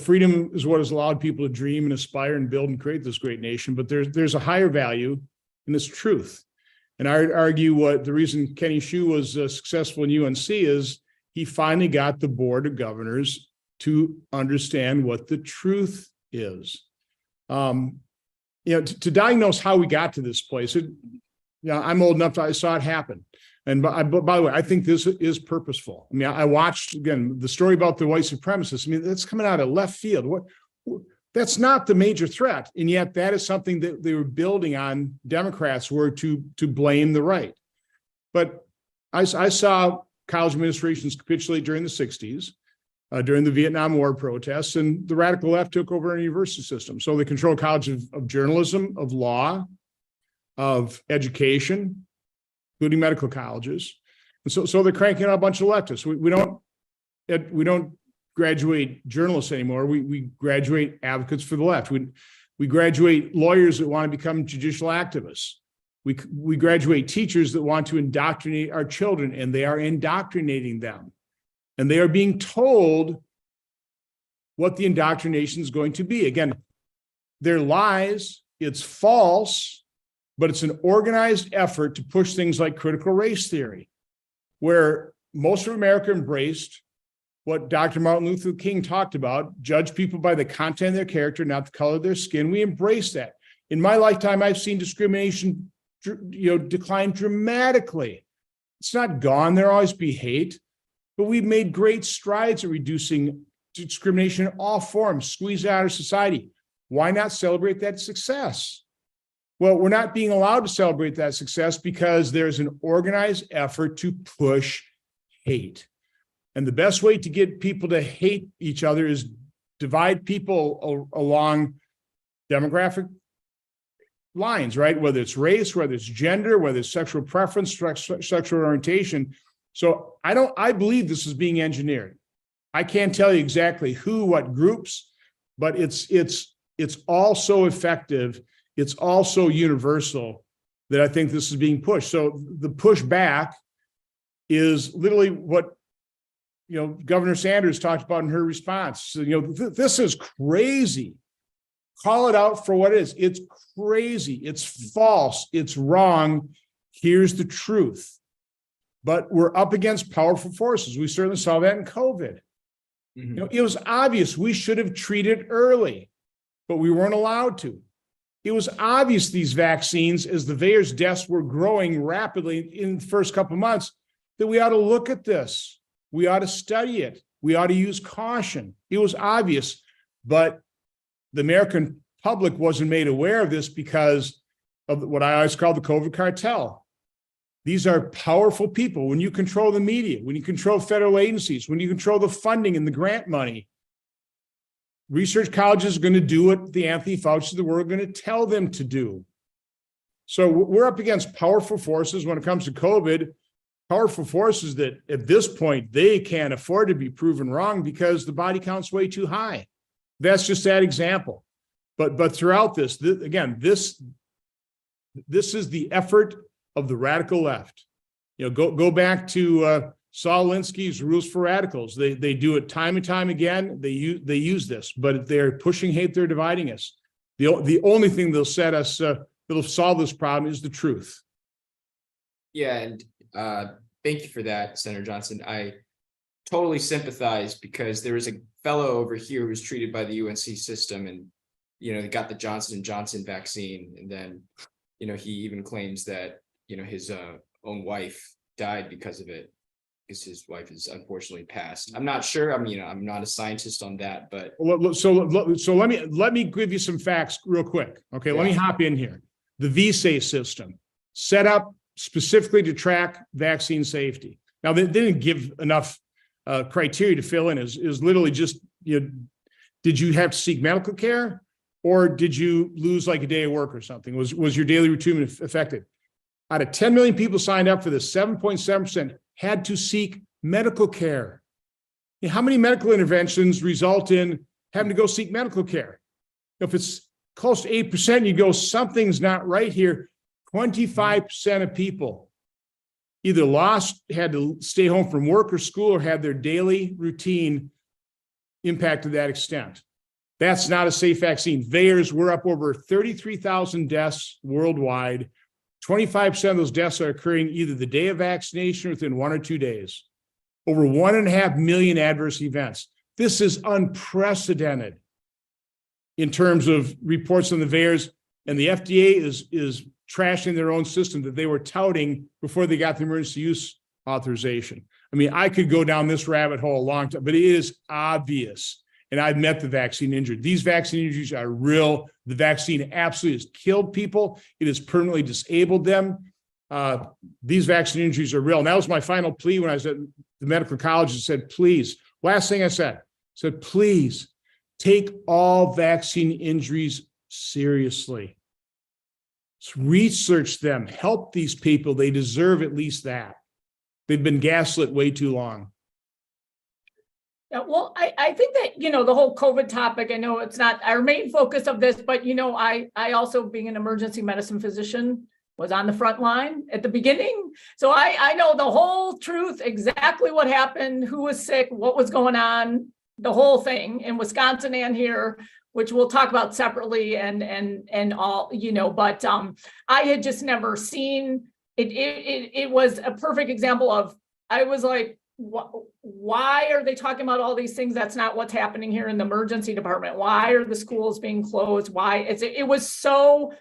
freedom is what has allowed people to dream and aspire and build and create this great nation. But there's a higher value in this truth. And I would argue the reason Kenny Xu was successful in UNC is he finally got the board of governors to understand what the truth is. To diagnose how we got to this place, I'm old enough I saw it happen. And by the way, I think this is purposeful. I mean, I watched, again, the story about the white supremacists. I mean, that's coming out of left field. That's not the major threat. And yet that is something that they were building on. Democrats were to blame the right. But I saw college administrations capitulate during the 60s, during the Vietnam War protests, and the radical left took over our university system. So they control college of journalism, of law, of education, including medical colleges. And so they're cranking out a bunch of leftists. We don't graduate journalists anymore. We graduate advocates for the left. We graduate lawyers that want to become judicial activists. We graduate teachers that want to indoctrinate our children, and they are indoctrinating them. And they are being told what the indoctrination is going to be. Again, they're lies, it's false, but it's an organized effort to push things like critical race theory, where most of America embraced what Dr. Martin Luther King talked about: judge people by the content of their character, not the color of their skin. We embrace that. In my lifetime, I've seen discrimination decline dramatically. It's not gone. There'll always be hate, but we've made great strides at reducing discrimination in all forms, squeeze out of society. Why not celebrate that success? Well, we're not being allowed to celebrate that success because there's an organized effort to push hate. And the best way to get people to hate each other is divide people along demographic lines, right? Whether it's race, whether it's gender, whether it's sexual preference, sexual orientation. So I believe this is being engineered. I can't tell you exactly who, what groups, but it's all so effective. It's also universal that I think this is being pushed. So the pushback is literally what Governor Sanders talked about in her response. So, this is crazy. Call it out for what it is. It's crazy. It's false. It's wrong. Here's the truth. But we're up against powerful forces. We certainly saw that in COVID. Mm-hmm. It was obvious we should have treated early, but we weren't allowed to. It was obvious these vaccines, as the VAERS deaths were growing rapidly in the first couple of months, that we ought to look at this. We ought to study it. We ought to use caution. It was obvious, but the American public wasn't made aware of this because of what I always call the COVID cartel. These are powerful people. When you control the media, when you control federal agencies, when you control the funding and the grant money, research colleges are going to do what the Anthony Fauci of the world are going to tell them to do. So we're up against powerful forces when it comes to COVID, powerful forces that at this point, they can't afford to be proven wrong because the body count's way too high. That's just that example. But throughout this, again, this is the effort of the radical left. Go back to Saul Alinsky's Rules for Radicals. They do it time and time again. They use this, but they're pushing hate. They're dividing us. The only thing that'll that'll solve this problem is the truth. Yeah, and thank you for that, Senator Johnson. I totally sympathize, because there was a fellow over here who was treated by the UNC system, and they got the Johnson & Johnson vaccine, and then he even claims that his own wife died because of it, because his wife is unfortunately passed. I'm not sure. I'm not a scientist on that, but So let me give you some facts real quick. Okay, Let me hop in here. The VSAFE system, set up specifically to track vaccine safety. Now, they didn't give enough criteria to fill in. Is literally just, did you have to seek medical care, or did you lose like a day of work or something? Was your daily routine affected? Out of 10 million people signed up for this, 7.7% had to seek medical care. How many medical interventions result in having to go seek medical care? If it's close to 8%, you go, something's not right here. 25% of people either had to stay home from work or school, or had their daily routine impacted to that extent. That's not a safe vaccine. VAERS, we're up over 33,000 deaths worldwide. 25% of those deaths are occurring either the day of vaccination or within 1 or 2 days. Over 1.5 million adverse events. This is unprecedented in terms of reports on the VAERS, and the FDA is trashing their own system that they were touting before they got the emergency use authorization. I could go down this rabbit hole a long time, but it is obvious. And I've met the vaccine injured. These vaccine injuries are real. The vaccine absolutely has killed people. It has permanently disabled them. These vaccine injuries are real. And that was my final plea when I was at the medical college and said, please, last thing I said, please take all vaccine injuries seriously. Research them, help these people. They deserve at least that. They've been gaslit way too long. Yeah, well, I think that, the whole COVID topic, I know it's not our main focus of this, but, I also, being an emergency medicine physician, was on the front line at the beginning. So I know the whole truth, exactly what happened, who was sick, what was going on, the whole thing in Wisconsin and here, which we'll talk about separately and all, but I had just never seen it. It was a perfect example of, I was like, why are they talking about all these things? That's not what's happening here in the emergency department. Why are the schools being closed? Why it was so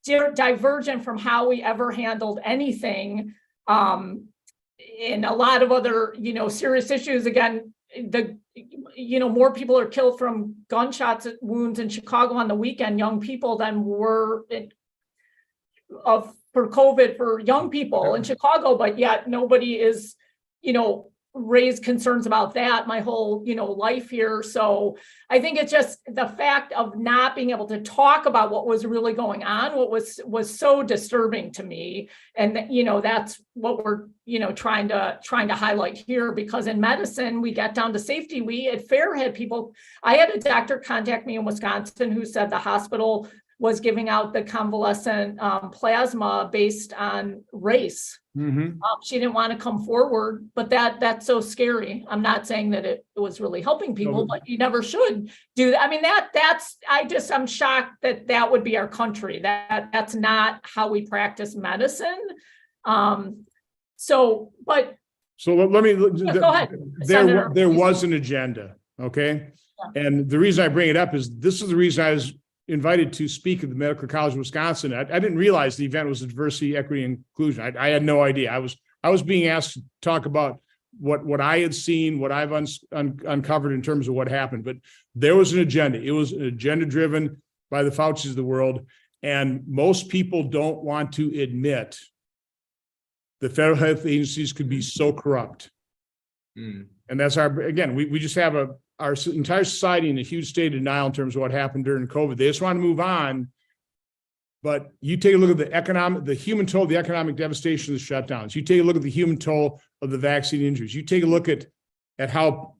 divergent from how we ever handled anything. In a lot of other, serious issues, again, more people are killed from gunshots wounds in Chicago on the weekend, young people, than were for COVID for young people in Chicago, but yet nobody is, raised concerns about that my whole, life here. So I think it's just the fact of not being able to talk about what was really going on, what was so disturbing to me. And, that's what we're, trying to highlight here, because in medicine, we get down to safety. We at FAIR had people, I had a doctor contact me in Wisconsin who said the hospital was giving out the convalescent plasma based on race. Mm-hmm. She didn't want to come forward, but that's so scary. I'm not saying that it was really helping people, but you never should do that. I mean, I'm shocked that would be our country. That's not how we practice medicine. So let me go ahead. There was an agenda, okay? Yeah. And the reason I bring it up is this is the reason I was invited to speak at the Medical College of Wisconsin. I didn't realize the event was a diversity, equity, and inclusion. I had no idea. I was being asked to talk about what I had seen, what I've uncovered in terms of what happened. But there was an agenda. It was an agenda driven by the Faucis of the world. And most people don't want to admit the federal health agencies could be so corrupt. And that's we just have our entire society in a huge state of denial in terms of what happened during COVID. They just want to move on. But you take a look at the human toll, the economic devastation of the shutdowns. You take a look at the human toll of the vaccine injuries. You take a look at how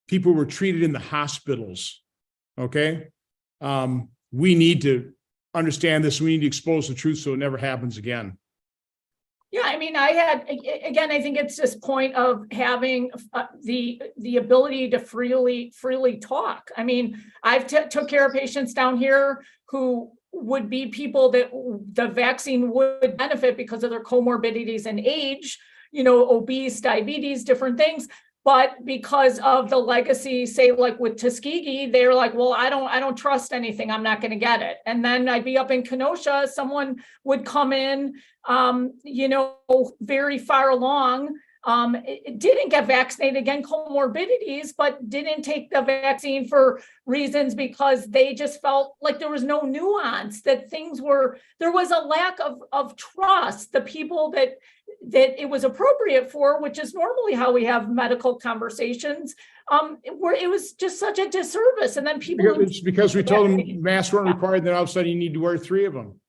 people were treated in the hospitals. Okay. We need to understand this. We need to expose the truth so it never happens again. Yeah, I mean, again, I think it's this point of having the ability to freely talk. I mean, I've took care of patients down here who would be people that the vaccine would benefit because of their comorbidities and age, obese, diabetes, different things. But because of the legacy, say like with Tuskegee, they're like, well, I don't trust anything. I'm not going to get it. And then I'd be up in Kenosha. Someone would come in, very far along. It didn't get vaccinated, again, comorbidities, but didn't take the vaccine for reasons because they just felt like there was no nuance, that there was a lack of trust. The people that it was appropriate for, which is normally how we have medical conversations, where it was just such a disservice. And then people— It's because we told them masks weren't required, then all of a sudden you need to wear 3 of them.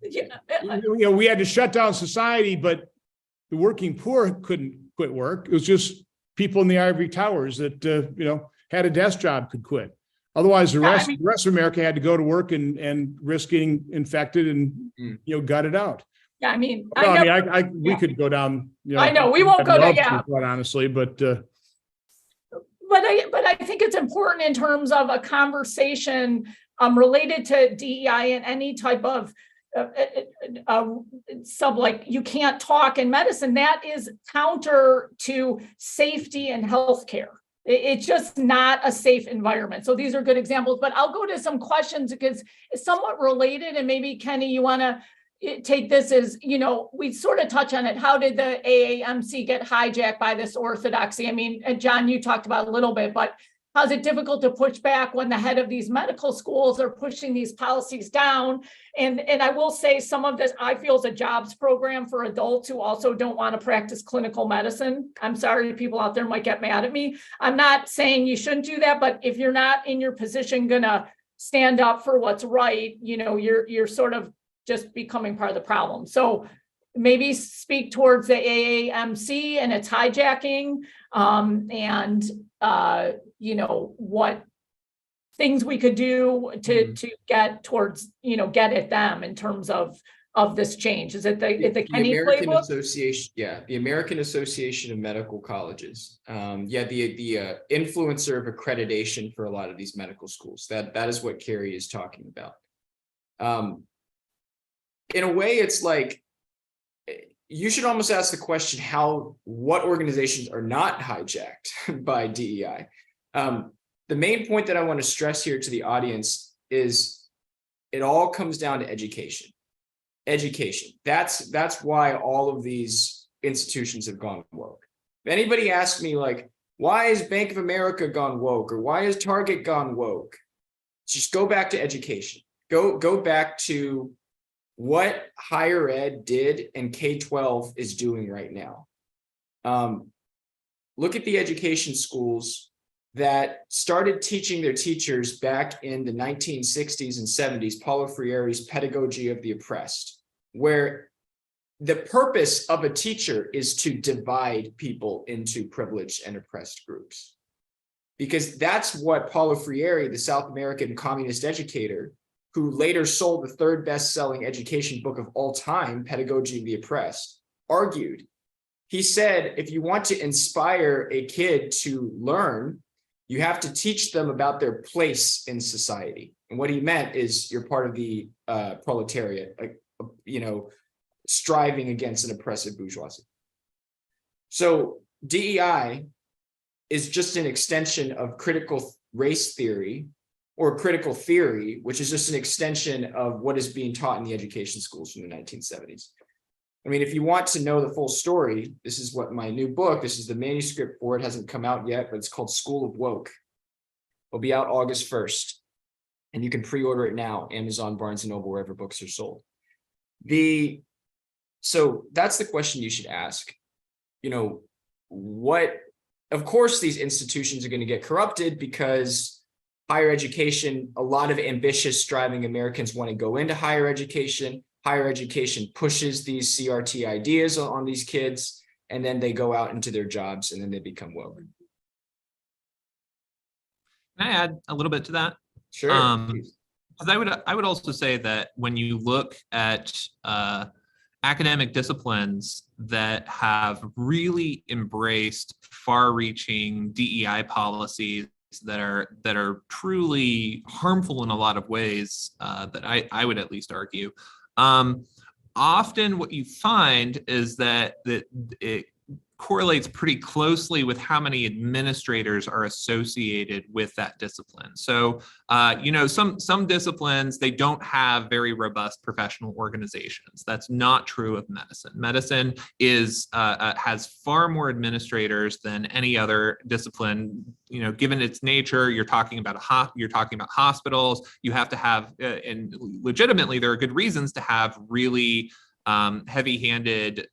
Yeah. We had to shut down society, but the working poor couldn't quit work. It was just people in the ivory towers that, had a desk job could quit. Otherwise, the rest of America had to go to work and risk getting infected and, gut it out. Yeah, I mean, we could go down. I know we won't go to quite honestly, but I think it's important in terms of a conversation related to DEI and any type of like you can't talk in medicine. That is counter to safety and healthcare. It's just not a safe environment. So these are good examples. But I'll go to some questions because it's somewhat related, and maybe Kenny, you want to take this as, we sort of touch on it. How did the AAMC get hijacked by this orthodoxy? I mean, John, you talked about a little bit, but how's it difficult to push back when the head of these medical schools are pushing these policies down? And I will say some of this I feel is a jobs program for adults who also don't want to practice clinical medicine. I'm sorry, people out there might get mad at me. I'm not saying you shouldn't do that, but if you're not in your position gonna stand up for what's right, you're sort of just becoming part of the problem. So maybe speak towards the AAMC and its hijacking, and what things we could do to get towards, get at them in terms of this change. Is it the Kenny American playbook? Association? Yeah, the American Association of Medical Colleges. The influencer of accreditation for a lot of these medical schools. That is what Carrie is talking about. In a way, it's like you should almost ask the question, what organizations are not hijacked by DEI? The main point that I want to stress here to the audience is it all comes down to education. Education. That's why all of these institutions have gone woke. If anybody asks me, like, why is Bank of America gone woke, or why is Target gone woke? Just go back to education. Go back to what higher ed did and K-12 is doing right now. Look at the education schools that started teaching their teachers back in the 1960s and 70s, Paulo Freire's Pedagogy of the Oppressed, where the purpose of a teacher is to divide people into privileged and oppressed groups. Because that's what Paulo Freire, the South American communist educator, who later sold the 3rd best-selling education book of all time, Pedagogy of the Oppressed, argued. He said, if you want to inspire a kid to learn, you have to teach them about their place in society. And what he meant is you're part of the proletariat, striving against an oppressive bourgeoisie. So DEI is just an extension of critical race theory, or critical theory, which is just an extension of what is being taught in the education schools from the 1970s. I mean, if you want to know the full story, this is what my new book, this is the manuscript for it, hasn't come out yet, but it's called School of Woke. It'll be out August 1st, and you can pre-order it now, Amazon, Barnes & Noble, wherever books are sold. So that's the question you should ask. Of course, these institutions are going to get corrupted because higher education, a lot of ambitious, striving Americans want to go into higher education. Higher education pushes these CRT ideas on these kids, and then they go out into their jobs, and then they become woke. Can I add a little bit to that? Sure. 'Cause I would also say that when you look at academic disciplines that have really embraced far-reaching DEI policies that are truly harmful in a lot of ways, that I would at least argue. Often what you find is that it correlates pretty closely with how many administrators are associated with that discipline. So, some disciplines, they don't have very robust professional organizations. That's not true of medicine. Medicine has far more administrators than any other discipline. Given its nature, you're talking about hospitals. You have to have, and legitimately, there are good reasons to have really heavy-handed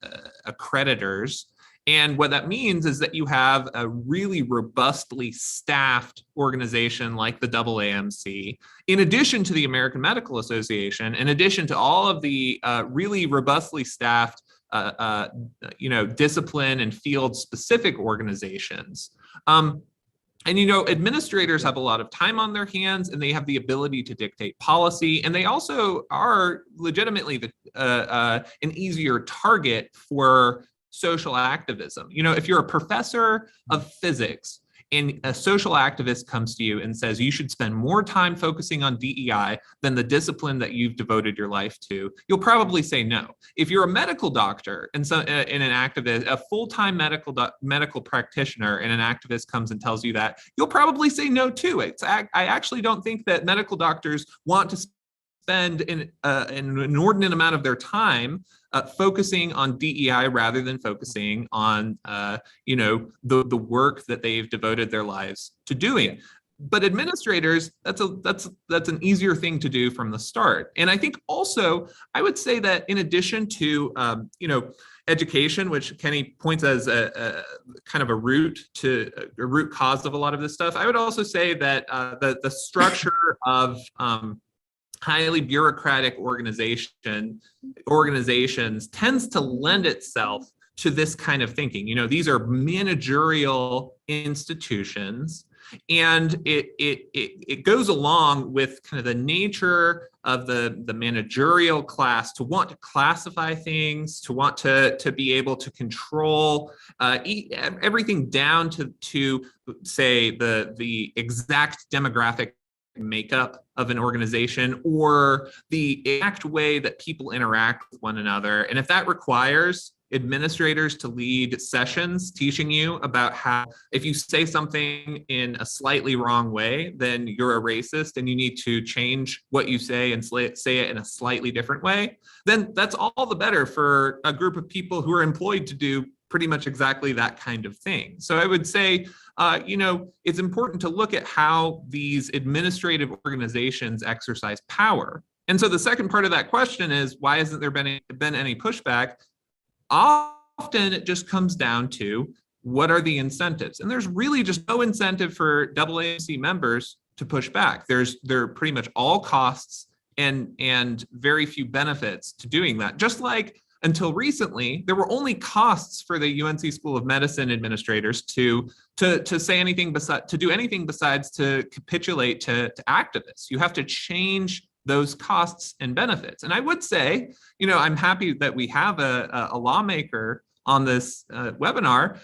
accreditors. And what that means is that you have a really robustly staffed organization like the AAMC, in addition to the American Medical Association, in addition to all of the really robustly staffed, discipline and field-specific organizations. Administrators have a lot of time on their hands, and they have the ability to dictate policy, and they also are legitimately an easier target for social activism. If you're a professor of physics and a social activist comes to you and says you should spend more time focusing on DEI than the discipline that you've devoted your life to, you'll probably say no. If you're a medical doctor and an activist, a full-time medical practitioner, and an activist comes and tells you that, you'll probably say no too. I actually don't think that medical doctors want to spend an inordinate amount of their time focusing on DEI rather than focusing on the work that they've devoted their lives to doing. But administrators, that's an easier thing to do from the start. And I think also I would say that in addition to education, which Kenny points as a kind of a root cause of a lot of this stuff, I would also say that the structure of highly bureaucratic organizations tends to lend itself to this kind of thinking. These are managerial institutions, and it goes along with kind of the nature of the managerial class to want to classify things, to want to be able to control everything down to say the exact demographic makeup of an organization or the exact way that people interact with one another. And if that requires administrators to lead sessions teaching you about how if you say something in a slightly wrong way, then you're a racist and you need to change what you say and say it in a slightly different way, then that's all the better for a group of people who are employed to do pretty much exactly that kind of thing. So I would say, it's important to look at how these administrative organizations exercise power. And so the second part of that question is, why hasn't there been any pushback? Often it just comes down to what are the incentives? And there's really just no incentive for AAMC members to push back. There are pretty much all costs and very few benefits to doing that. Just like until recently, there were only costs for the UNC School of Medicine administrators to say anything to do anything besides to capitulate to activists. You have to change those costs and benefits. And I would say, I'm happy that we have a lawmaker on this webinar.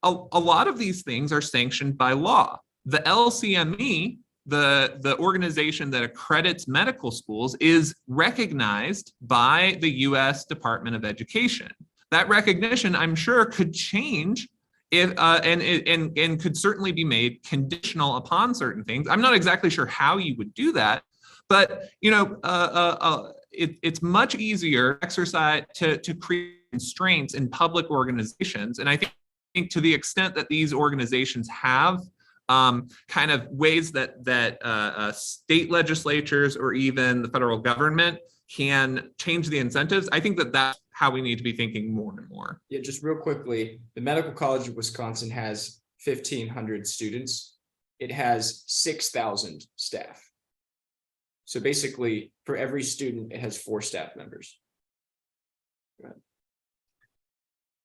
A lot of these things are sanctioned by law. The LCME, the organization that accredits medical schools, is recognized by the US Department of Education. That recognition, I'm sure, could change if and could certainly be made conditional upon certain things. I'm not exactly sure how you would do that, but it's much easier exercise to create constraints in public organizations. And I think to the extent that these organizations have kind of ways that state legislatures or even the federal government can change the incentives, I think that that's how we need to be thinking more and more. Yeah, just real quickly, the Medical College of Wisconsin has 1,500 students. It has 6,000 staff. So basically, for every student, it has 4 staff members.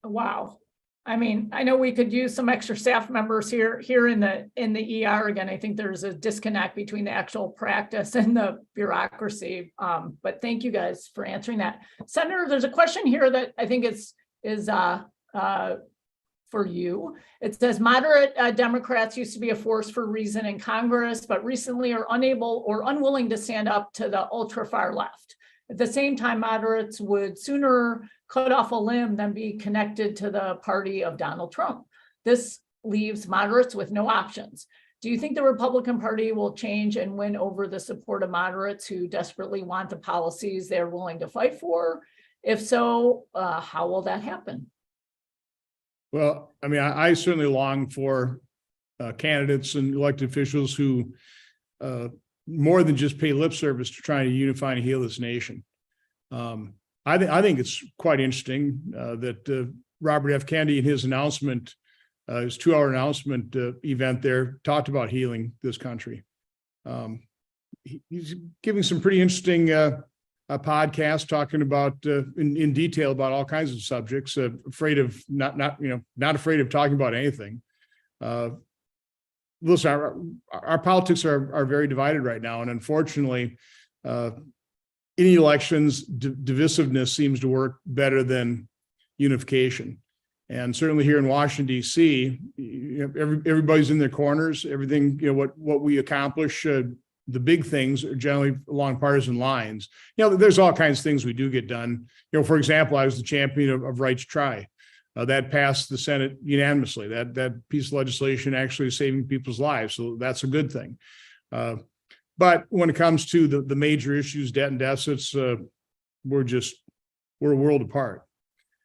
Wow. I mean, I know we could use some extra staff members here in the ER. Again, I think there's a disconnect between the actual practice and the bureaucracy. But thank you guys for answering that. Senator, there's a question here that I think is for you. It says moderate Democrats used to be a force for reason in Congress, but recently are unable or unwilling to stand up to the ultra far left. At the same time, moderates would sooner cut off a limb than be connected to the party of Donald Trump. This leaves moderates with no options. Do you think the Republican Party will change and win over the support of moderates who desperately want the policies they're willing to fight for? If so, how will that happen? Well, I mean, I certainly long for candidates and elected officials who more than just pay lip service to trying to unify and heal this nation. I think it's quite interesting that Robert F. Kennedy in his announcement, his 2-hour announcement event there, talked about healing this country. He's giving some pretty interesting podcast talking about in detail about all kinds of subjects, not afraid of talking about anything. Listen, our politics are very divided right now, and unfortunately, in elections, divisiveness seems to work better than unification. And certainly here in Washington, D.C., everybody's in their corners. Everything, what we accomplish, the big things are generally along partisan lines. There's all kinds of things we do get done. For example, I was the champion of right to try. That passed the Senate unanimously. That piece of legislation actually is saving people's lives, so that's a good thing. But when it comes to the major issues, debt and deficits, we're a world apart.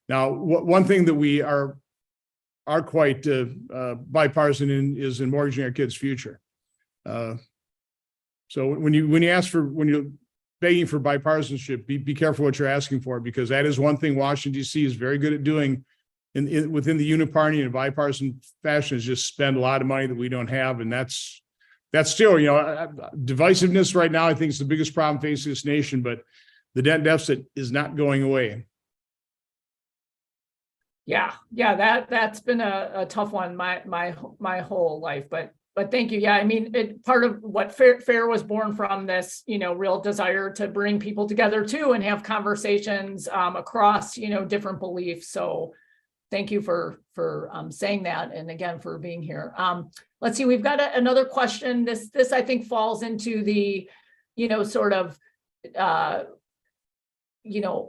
Now, one thing that we are quite bipartisan in is in mortgaging our kids' future. So when you're begging for bipartisanship, be careful what you're asking for, because that is one thing Washington, D.C. is very good at doing within the uniparty and bipartisan fashion, is just spend a lot of money that we don't have. And that's still, divisiveness right now, I think, is the biggest problem facing this nation, but the debt deficit is not going away. Yeah, that's been a tough one my whole life, but thank you. Yeah, I mean, part of what FAIR was born from, this, real desire to bring people together too and have conversations across, different beliefs. So thank you for saying that, and again for being here. Let's see, we've got another question. This I think falls into the, sort of,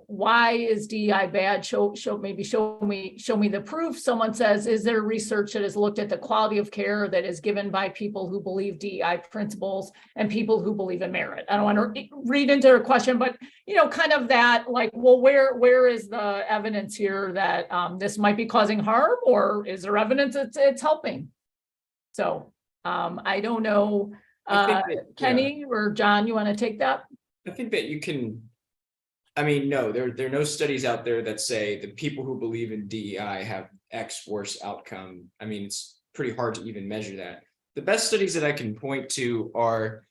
why is DEI bad? Show me the proof. Someone says, is there research that has looked at the quality of care that is given by people who believe DEI principles and people who believe in merit? I don't want to read into her question, but kind of that, like, well, where is the evidence here that this might be causing harm, or is there evidence it's helping? So I don't know, Kenny or John, you want to take that? I think that you can. I mean, no, there are no studies out there that say the people who believe in DEI have X worse outcome. I mean, it's pretty hard to even measure that. The best studies that I can point to are,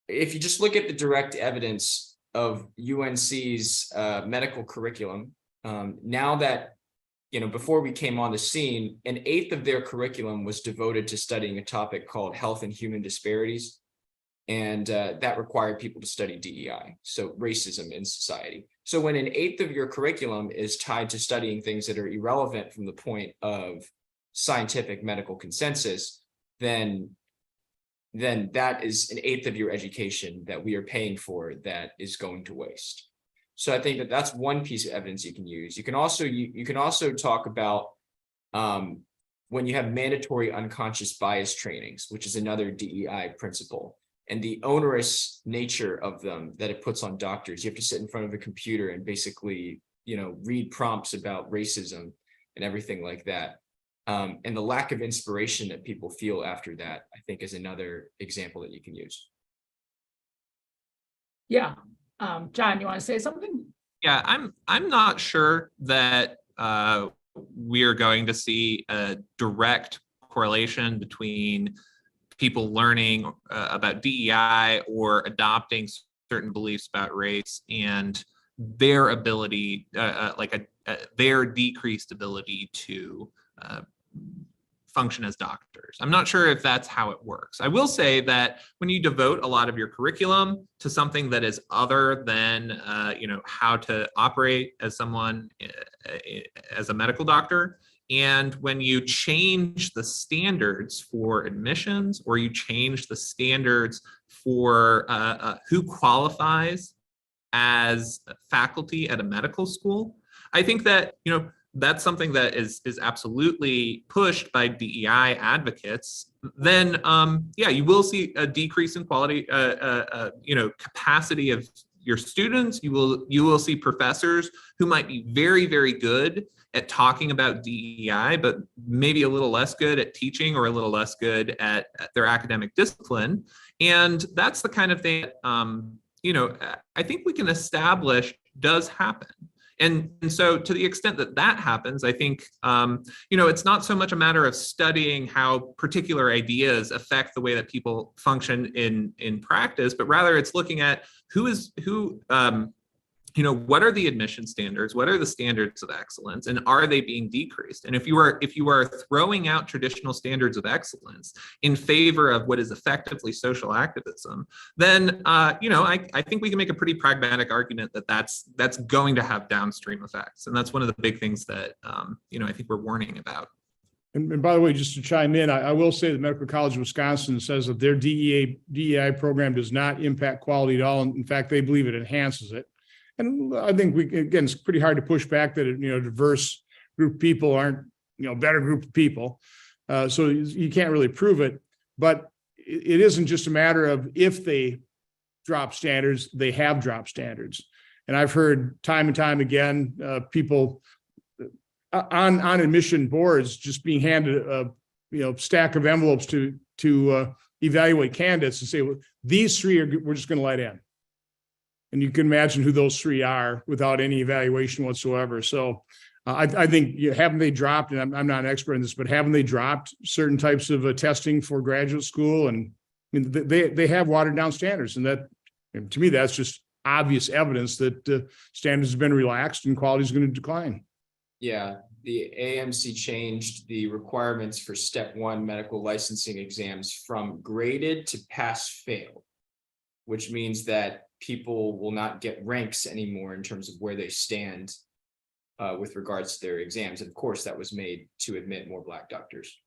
if you just look at the direct evidence of UNC's medical curriculum, now that, before we came on the scene, 1/8 of their curriculum was devoted to studying a topic called health and human disparities. And that required people to study DEI, so racism in society. So when 1/8 of your curriculum is tied to studying things that are irrelevant from the point of scientific medical consensus, then that is 1/8 of your education that we are paying for that is going to waste. So I think that that's one piece of evidence you can use. You can also talk about when you have mandatory unconscious bias trainings, which is another DEI principle, and the onerous nature of them that it puts on doctors. You have to sit in front of a computer and basically, read prompts about racism and everything like that. And the lack of inspiration that people feel after that, I think, is another example that you can use. Yeah. John, you want to say something? Yeah, I'm not sure that we are going to see a direct correlation between people learning about DEI or adopting certain beliefs about race and their ability, like their decreased ability to function as doctors. I'm not sure if that's how it works. I will say that when you devote a lot of your curriculum to something that is other than how to operate as someone, as a medical doctor, and when you change the standards for admissions, or you change the standards for who qualifies as faculty at a medical school, I think that that's something that is absolutely pushed by DEI advocates. Then you will see a decrease in quality, capacity of your students. You will see professors who might be very, very good at talking about DEI, but maybe a little less good at teaching, or a little less good at their academic discipline. And that's the kind of thing that, I think we can establish does happen. And so to the extent that that happens, I think, it's not so much a matter of studying how particular ideas affect the way that people function in practice, but rather it's looking at what are the admission standards? What are the standards of excellence? And are they being decreased? And if you are throwing out traditional standards of excellence in favor of what is effectively social activism, then I think we can make a pretty pragmatic argument that that's going to have downstream effects. And that's one of the big things that I think we're warning about. And by the way, just to chime in, I will say the Medical College of Wisconsin says that their DEI program does not impact quality at all. And in fact, they believe it enhances it. And I think it's pretty hard to push back that, a diverse group of people aren't, better group of people. So you can't really prove it, but it isn't just a matter of if they drop standards, they have dropped standards. And I've heard time and time again, people on admission boards just being handed a stack of envelopes to evaluate candidates and say, well, these three we're just going to let in. And you can imagine who those three are without any evaluation whatsoever. So I think, haven't they dropped, and I'm not an expert in this, but haven't they dropped certain types of testing for graduate school? And I mean, they have watered down standards. And that, to me, that's just obvious evidence that standards have been relaxed and quality is going to decline. Yeah, the AMC changed the requirements for step 1 medical licensing exams from graded to pass-fail, which means that people will not get ranks anymore in terms of where they stand with regards to their exams. And of course, that was made to admit more Black doctors.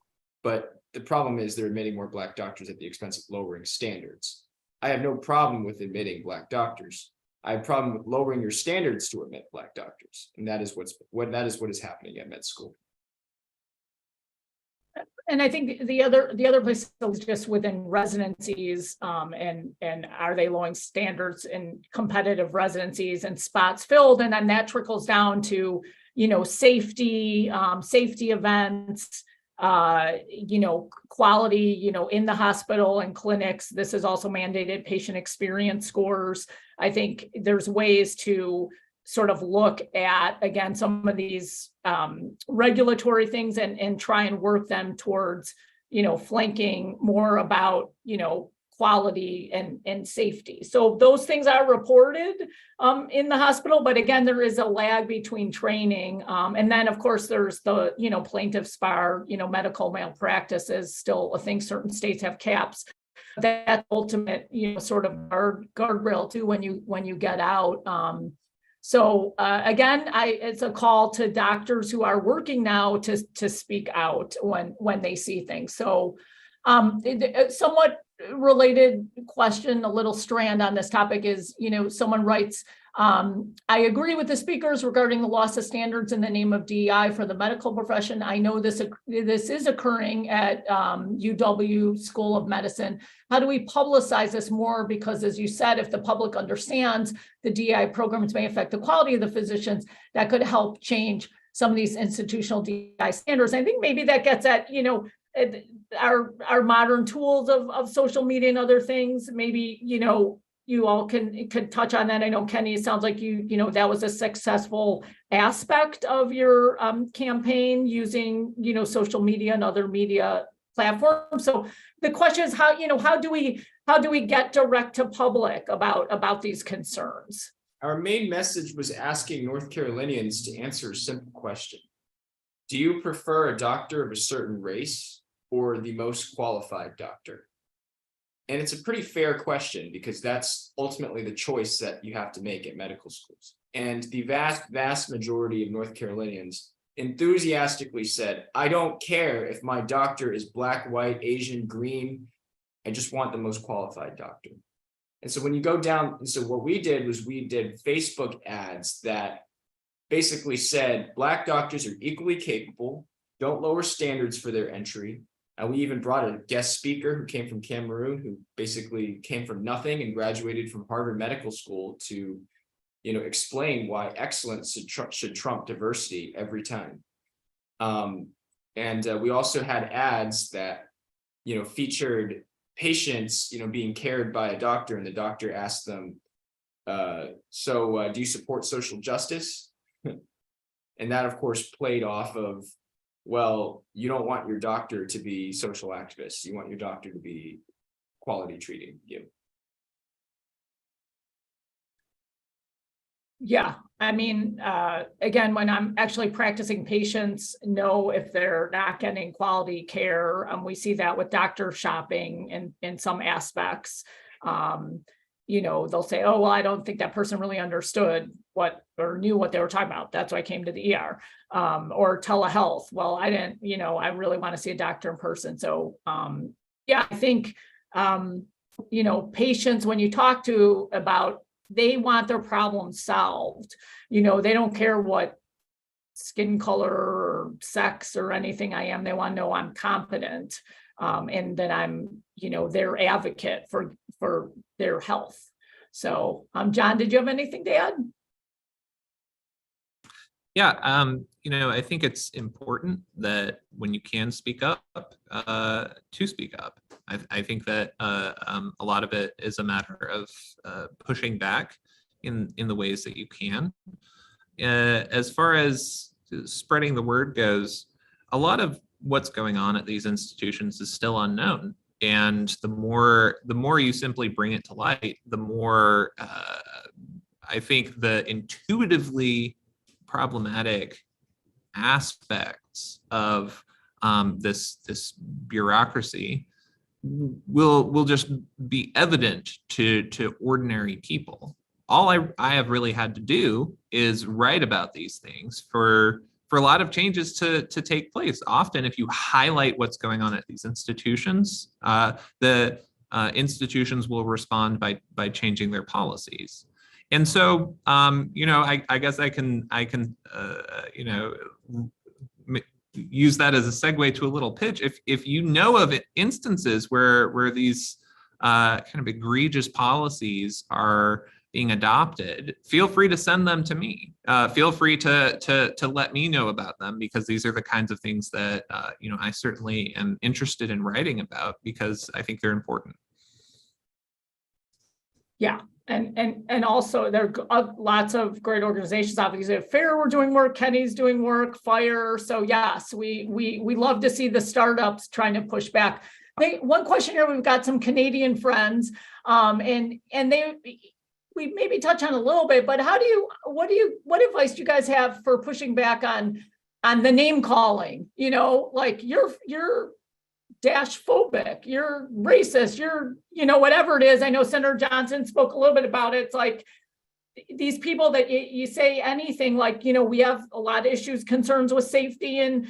But the problem is they're admitting more Black doctors at the expense of lowering standards. I have no problem with admitting Black doctors. I have a problem with lowering your standards to admit Black doctors. And that is what is happening at med school. And I think the other place is just within residencies, and are they lowering standards in competitive residencies and spots filled, and then that trickles down to safety events, quality, in the hospital and clinics. This is also mandated patient experience scores. I think there's ways to sort of look at, again, some of these regulatory things and try and work them towards, flanking more about, quality and safety. So those things are reported in the hospital, but again, there is a lag between training. And then of course there's the, plaintiff's bar, medical malpractice is still a thing. Certain states have caps. That ultimate, sort of guardrail too when you get out. So again, it's a call to doctors who are working now to speak out when they see things. So somewhat related question, a little strand on this topic is, someone writes, I agree with the speakers regarding the loss of standards in the name of DEI for the medical profession. I know this is occurring at UW School of Medicine. How do we publicize this more? Because as you said, if the public understands the DEI programs may affect the quality of the physicians, that could help change some of these institutional DEI standards. I think maybe that gets at, our modern tools of social media and other things. Maybe, you all can touch on that. I know, Kenny, it sounds like that was a successful aspect of your campaign using, social media and other media platforms. So the question is how do we get direct to public about these concerns? our main message was asking North Carolinians to answer a simple question. Do you prefer a doctor of a certain race or the most qualified doctor? And it's a pretty fair question because that's ultimately the choice that you have to make at medical schools. And the vast majority of North Carolinians enthusiastically said, I don't care if my doctor is black, white, Asian, green. I just want the most qualified doctor. And so when you go down, and so what we did was we did Facebook ads that basically said black doctors are equally capable, don't lower standards for their entry. We even brought a guest speaker who came from Cameroon, who basically came from nothing and graduated from Harvard Medical School to, explain why excellence should trump diversity every time. And we also had ads that, featured patients, being cared by a doctor, and the doctor asked them, so do you support social justice? And that, of course, played off of, well, you don't want your doctor to be social activists. You want your doctor to be quality treating you. Yeah, I mean, again, when I'm actually practicing, patients know if they're not getting quality care. We see that with doctor shopping in some aspects. They'll say, oh, well, I don't think that person really understood or knew what they were talking about. That's why I came to the ER. Or telehealth. Well, I didn't, I really want to see a doctor in person. So, yeah, I think, patients, when you talk to about, they want their problems solved. They don't care what skin color or sex or anything I am. They want to know I'm competent, and that I'm, their advocate for their health. So, John, did you have anything to add? Yeah, I think it's important that when you can speak up, to speak up. I think that a lot of it is a matter of pushing back in the ways that you can. As far as spreading the word goes, a lot of what's going on at these institutions is still unknown. And the more you simply bring it to light, the more I think the intuitively problematic aspects of this bureaucracy will just be evident to ordinary people. All I have really had to do is write about these things for a lot of changes to take place. Often, if you highlight what's going on at these institutions, the institutions will respond by changing their policies. And so, I guess I can use that as a segue to a little pitch. If you know of instances where these kind of egregious policies are being adopted, feel free to send them to me. Feel free to let me know about them, because these are the kinds of things that I certainly am interested in writing about, because I think they're important. Yeah. And also there are lots of great organizations. Obviously, at FAIR, we're doing work, Kenny's doing work, FIRE. So yes, we love to see the startups trying to push back. One question here, we've got some Canadian friends, and we maybe touch on a little bit, but what advice do you guys have for pushing back on the name calling? Like you're dash phobic, you're racist, you're, whatever it is. I know Senator Johnson spoke a little bit about it. It's like these people that you say anything like, we have a lot of issues, concerns with safety and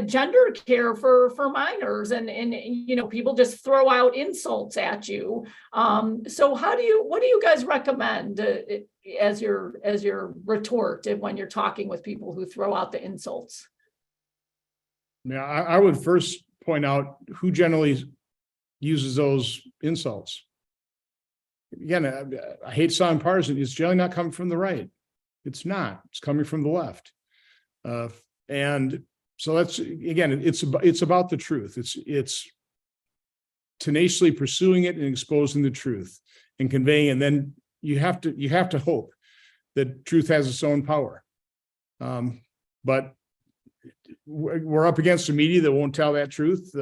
gender care for minors, and people just throw out insults at you. So what do you guys recommend as your retort when you're talking with people who throw out the insults? Yeah, I would first point out who generally uses those insults. Again, I hate sounding partisan. It's generally not coming from the right. It's not. It's coming from the left. And so that's, again, it's about the truth. It's tenaciously pursuing it and exposing the truth and conveying. And then you have to hope that truth has its own power. But we're up against a media that won't tell that truth.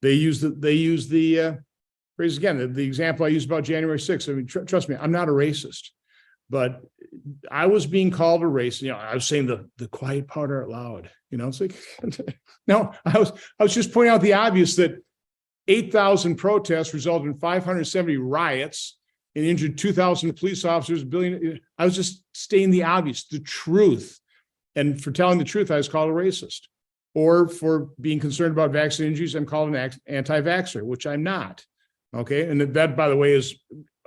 They use the phrase again, the example I used about January 6th. I mean, trust me, I'm not a racist. but I was being called a racist. I was saying the quiet part out loud. It's like, no, I was just pointing out the obvious that 8,000 protests resulted in 570 riots and injured 2,000 police officers, billion. I was just stating the obvious, the truth. And for telling the truth, I was called a racist. Or for being concerned about vaccine injuries, I'm called an anti-vaxxer, which I'm not. Okay. And that, by the way, is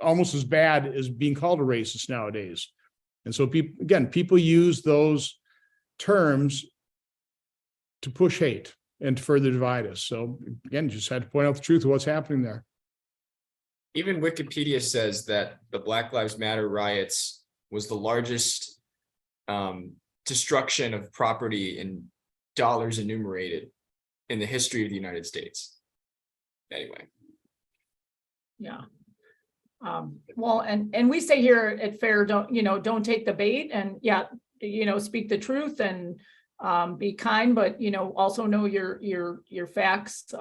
almost as bad as being called a racist nowadays. And so people use those terms to push hate and to further divide us. So again, just had to point out the truth of what's happening there. Even Wikipedia says that the Black Lives Matter riots was the largest destruction of property in dollars enumerated in the history of the United States. Anyway. Yeah. Well, and we say here at FAIR, don't take the bait, and speak the truth and be kind, but also know your facts.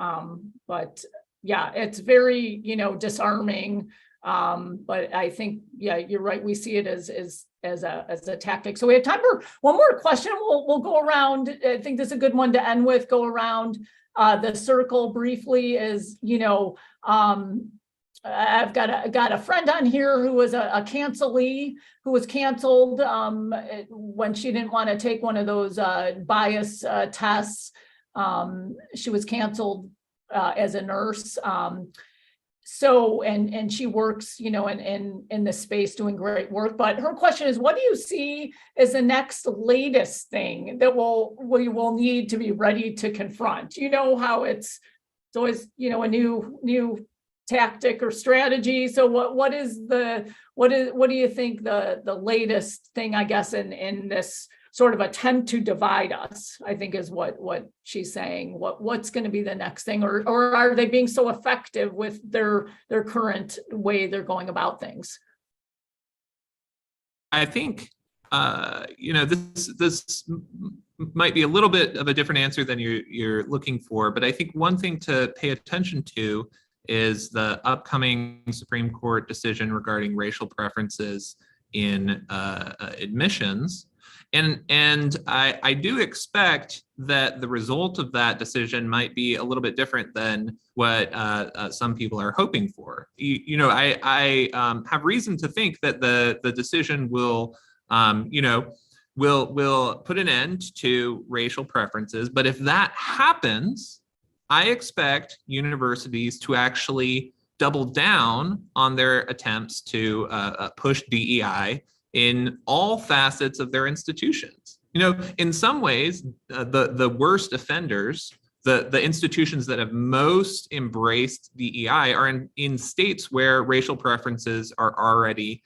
But yeah, it's very disarming. But I think you're right. We see it as a tactic. So we have time for one more question. We'll go around. I think this is a good one to end with. Go around the circle briefly. I've got a friend on here who was a cancelee, who was canceled when she didn't want to take one of those bias tests. She was canceled as a nurse. So, and she works, in the space doing great work. But her question is, what do you see as the next latest thing that we will need to be ready to confront? How it's always, a new tactic or strategy. So what do you think the latest thing, I guess, in this sort of attempt to divide us, I think is what she's saying. What's going to be the next thing, or are they being so effective with their current way they're going about things? I think this might be a little bit of a different answer than you're looking for, but I think one thing to pay attention to is the upcoming Supreme Court decision regarding racial preferences in admissions. And I do expect that the result of that decision might be a little bit different than what some people are hoping for. I have reason to think that the decision will put an end to racial preferences. But if that happens, I expect universities to actually double down on their attempts to push DEI in all facets of their institutions. In some ways, the worst offenders, the institutions that have most embraced DEI are in states where racial preferences are already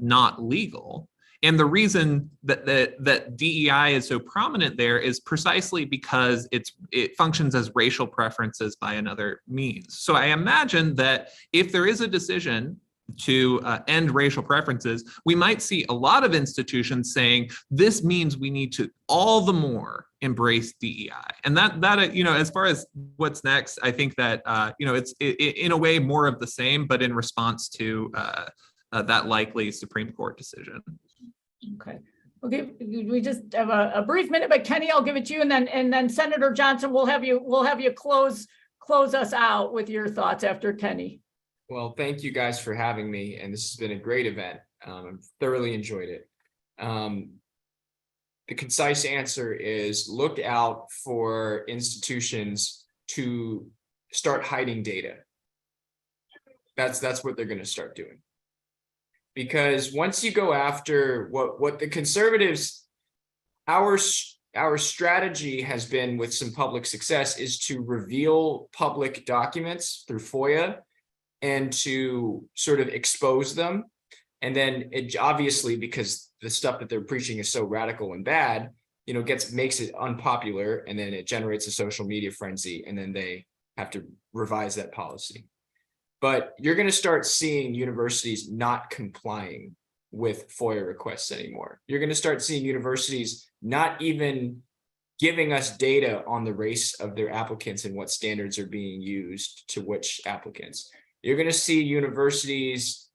not legal. And the reason that DEI is so prominent there is precisely because it functions as racial preferences by another means. So I imagine that if there is a decision to end racial preferences, we might see a lot of institutions saying this means we need to all the more embrace DEI. And that as far as what's next, I think that it's in a way more of the same, but in response to that likely Supreme Court decision. Okay. We just have a brief minute, but Kenny, I'll give it to you, and then Senator Johnson, we'll have you close us out with your thoughts after Kenny. Well, thank you guys for having me, and this has been a great event. I've thoroughly enjoyed it. The concise answer is look out for institutions to start hiding data. That's what they're going to start doing. Because once you go after what the conservatives, our strategy has been with some public success is to reveal public documents through FOIA and to sort of expose them. And then it obviously, because the stuff that they're preaching is so radical and bad, makes it unpopular, and then it generates a social media frenzy, and then they have to revise that policy. But you're going to start seeing universities not complying with FOIA requests anymore. You're going to start seeing universities not even giving us data on the race of their applicants and what standards are being used to which applicants. You're going to see universities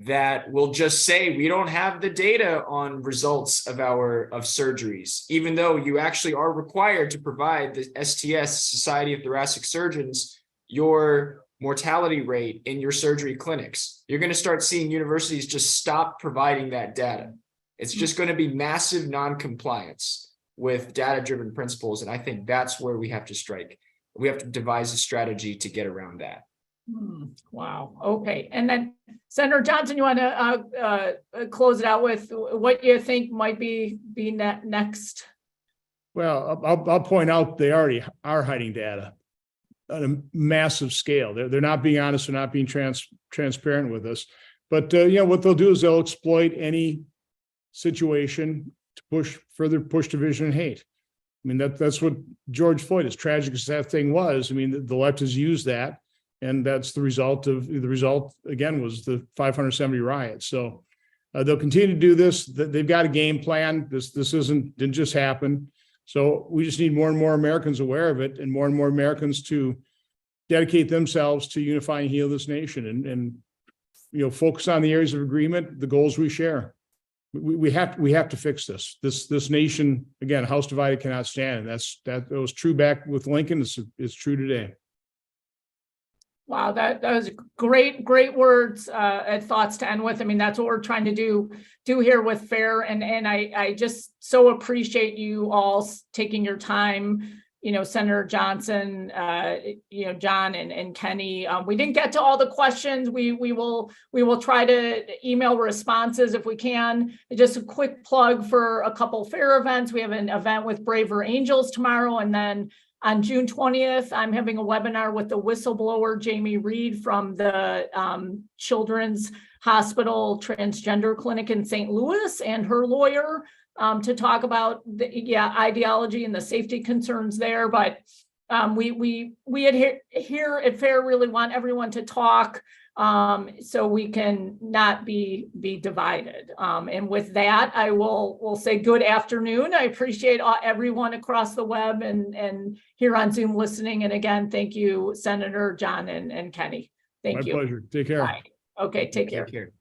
that will just say, we don't have the data on results of surgeries, even though you actually are required to provide the STS, Society of Thoracic Surgeons, your mortality rate in your surgery clinics. You're going to start seeing universities just stop providing that data. It's just going to be massive non-compliance with data-driven principles. And I think that's where we have to strike. We have to devise a strategy to get around that. Wow. Okay. And then Senator Johnson, you want to close it out with what you think might be next? Well, I'll point out they already are hiding data on a massive scale. They're not being honest. They're not being transparent with us. But what they'll do is they'll exploit any situation to further push division and hate. I mean, that's what George Floyd, as tragic as that thing was. I mean, the left has used that. And that's the result again, was the 570 riots. So they'll continue to do this. They've got a game plan. This didn't just happen. So we just need more and more Americans aware of it, and more Americans to dedicate themselves to unify and heal this nation, and focus on the areas of agreement, the goals we share. We have to fix this. This nation, again, house divided cannot stand. And that was true back with Lincoln. It's true today. Wow, that was great words and thoughts to end with. I mean, that's what we're trying to do here with FAIR, and I just so appreciate you all taking your time. Senator Johnson, John and Kenny. We didn't get to all the questions. We will try to email responses if we can. Just a quick plug for a couple FAIR events. We have an event with Braver Angels tomorrow, and then on June 20th, I'm having a webinar with the whistleblower, Jamie Reed, from the Children's Hospital Transgender Clinic in St. Louis, and her lawyer to talk about the ideology and the safety concerns there. But we here at FAIR really want everyone to talk so we can not be divided. And with that, I will say good afternoon. I appreciate everyone across the web and here on Zoom listening. And again, thank you, Senator John and Kenny. Thank you. My pleasure. Take care. Bye. Okay, take care. Take care.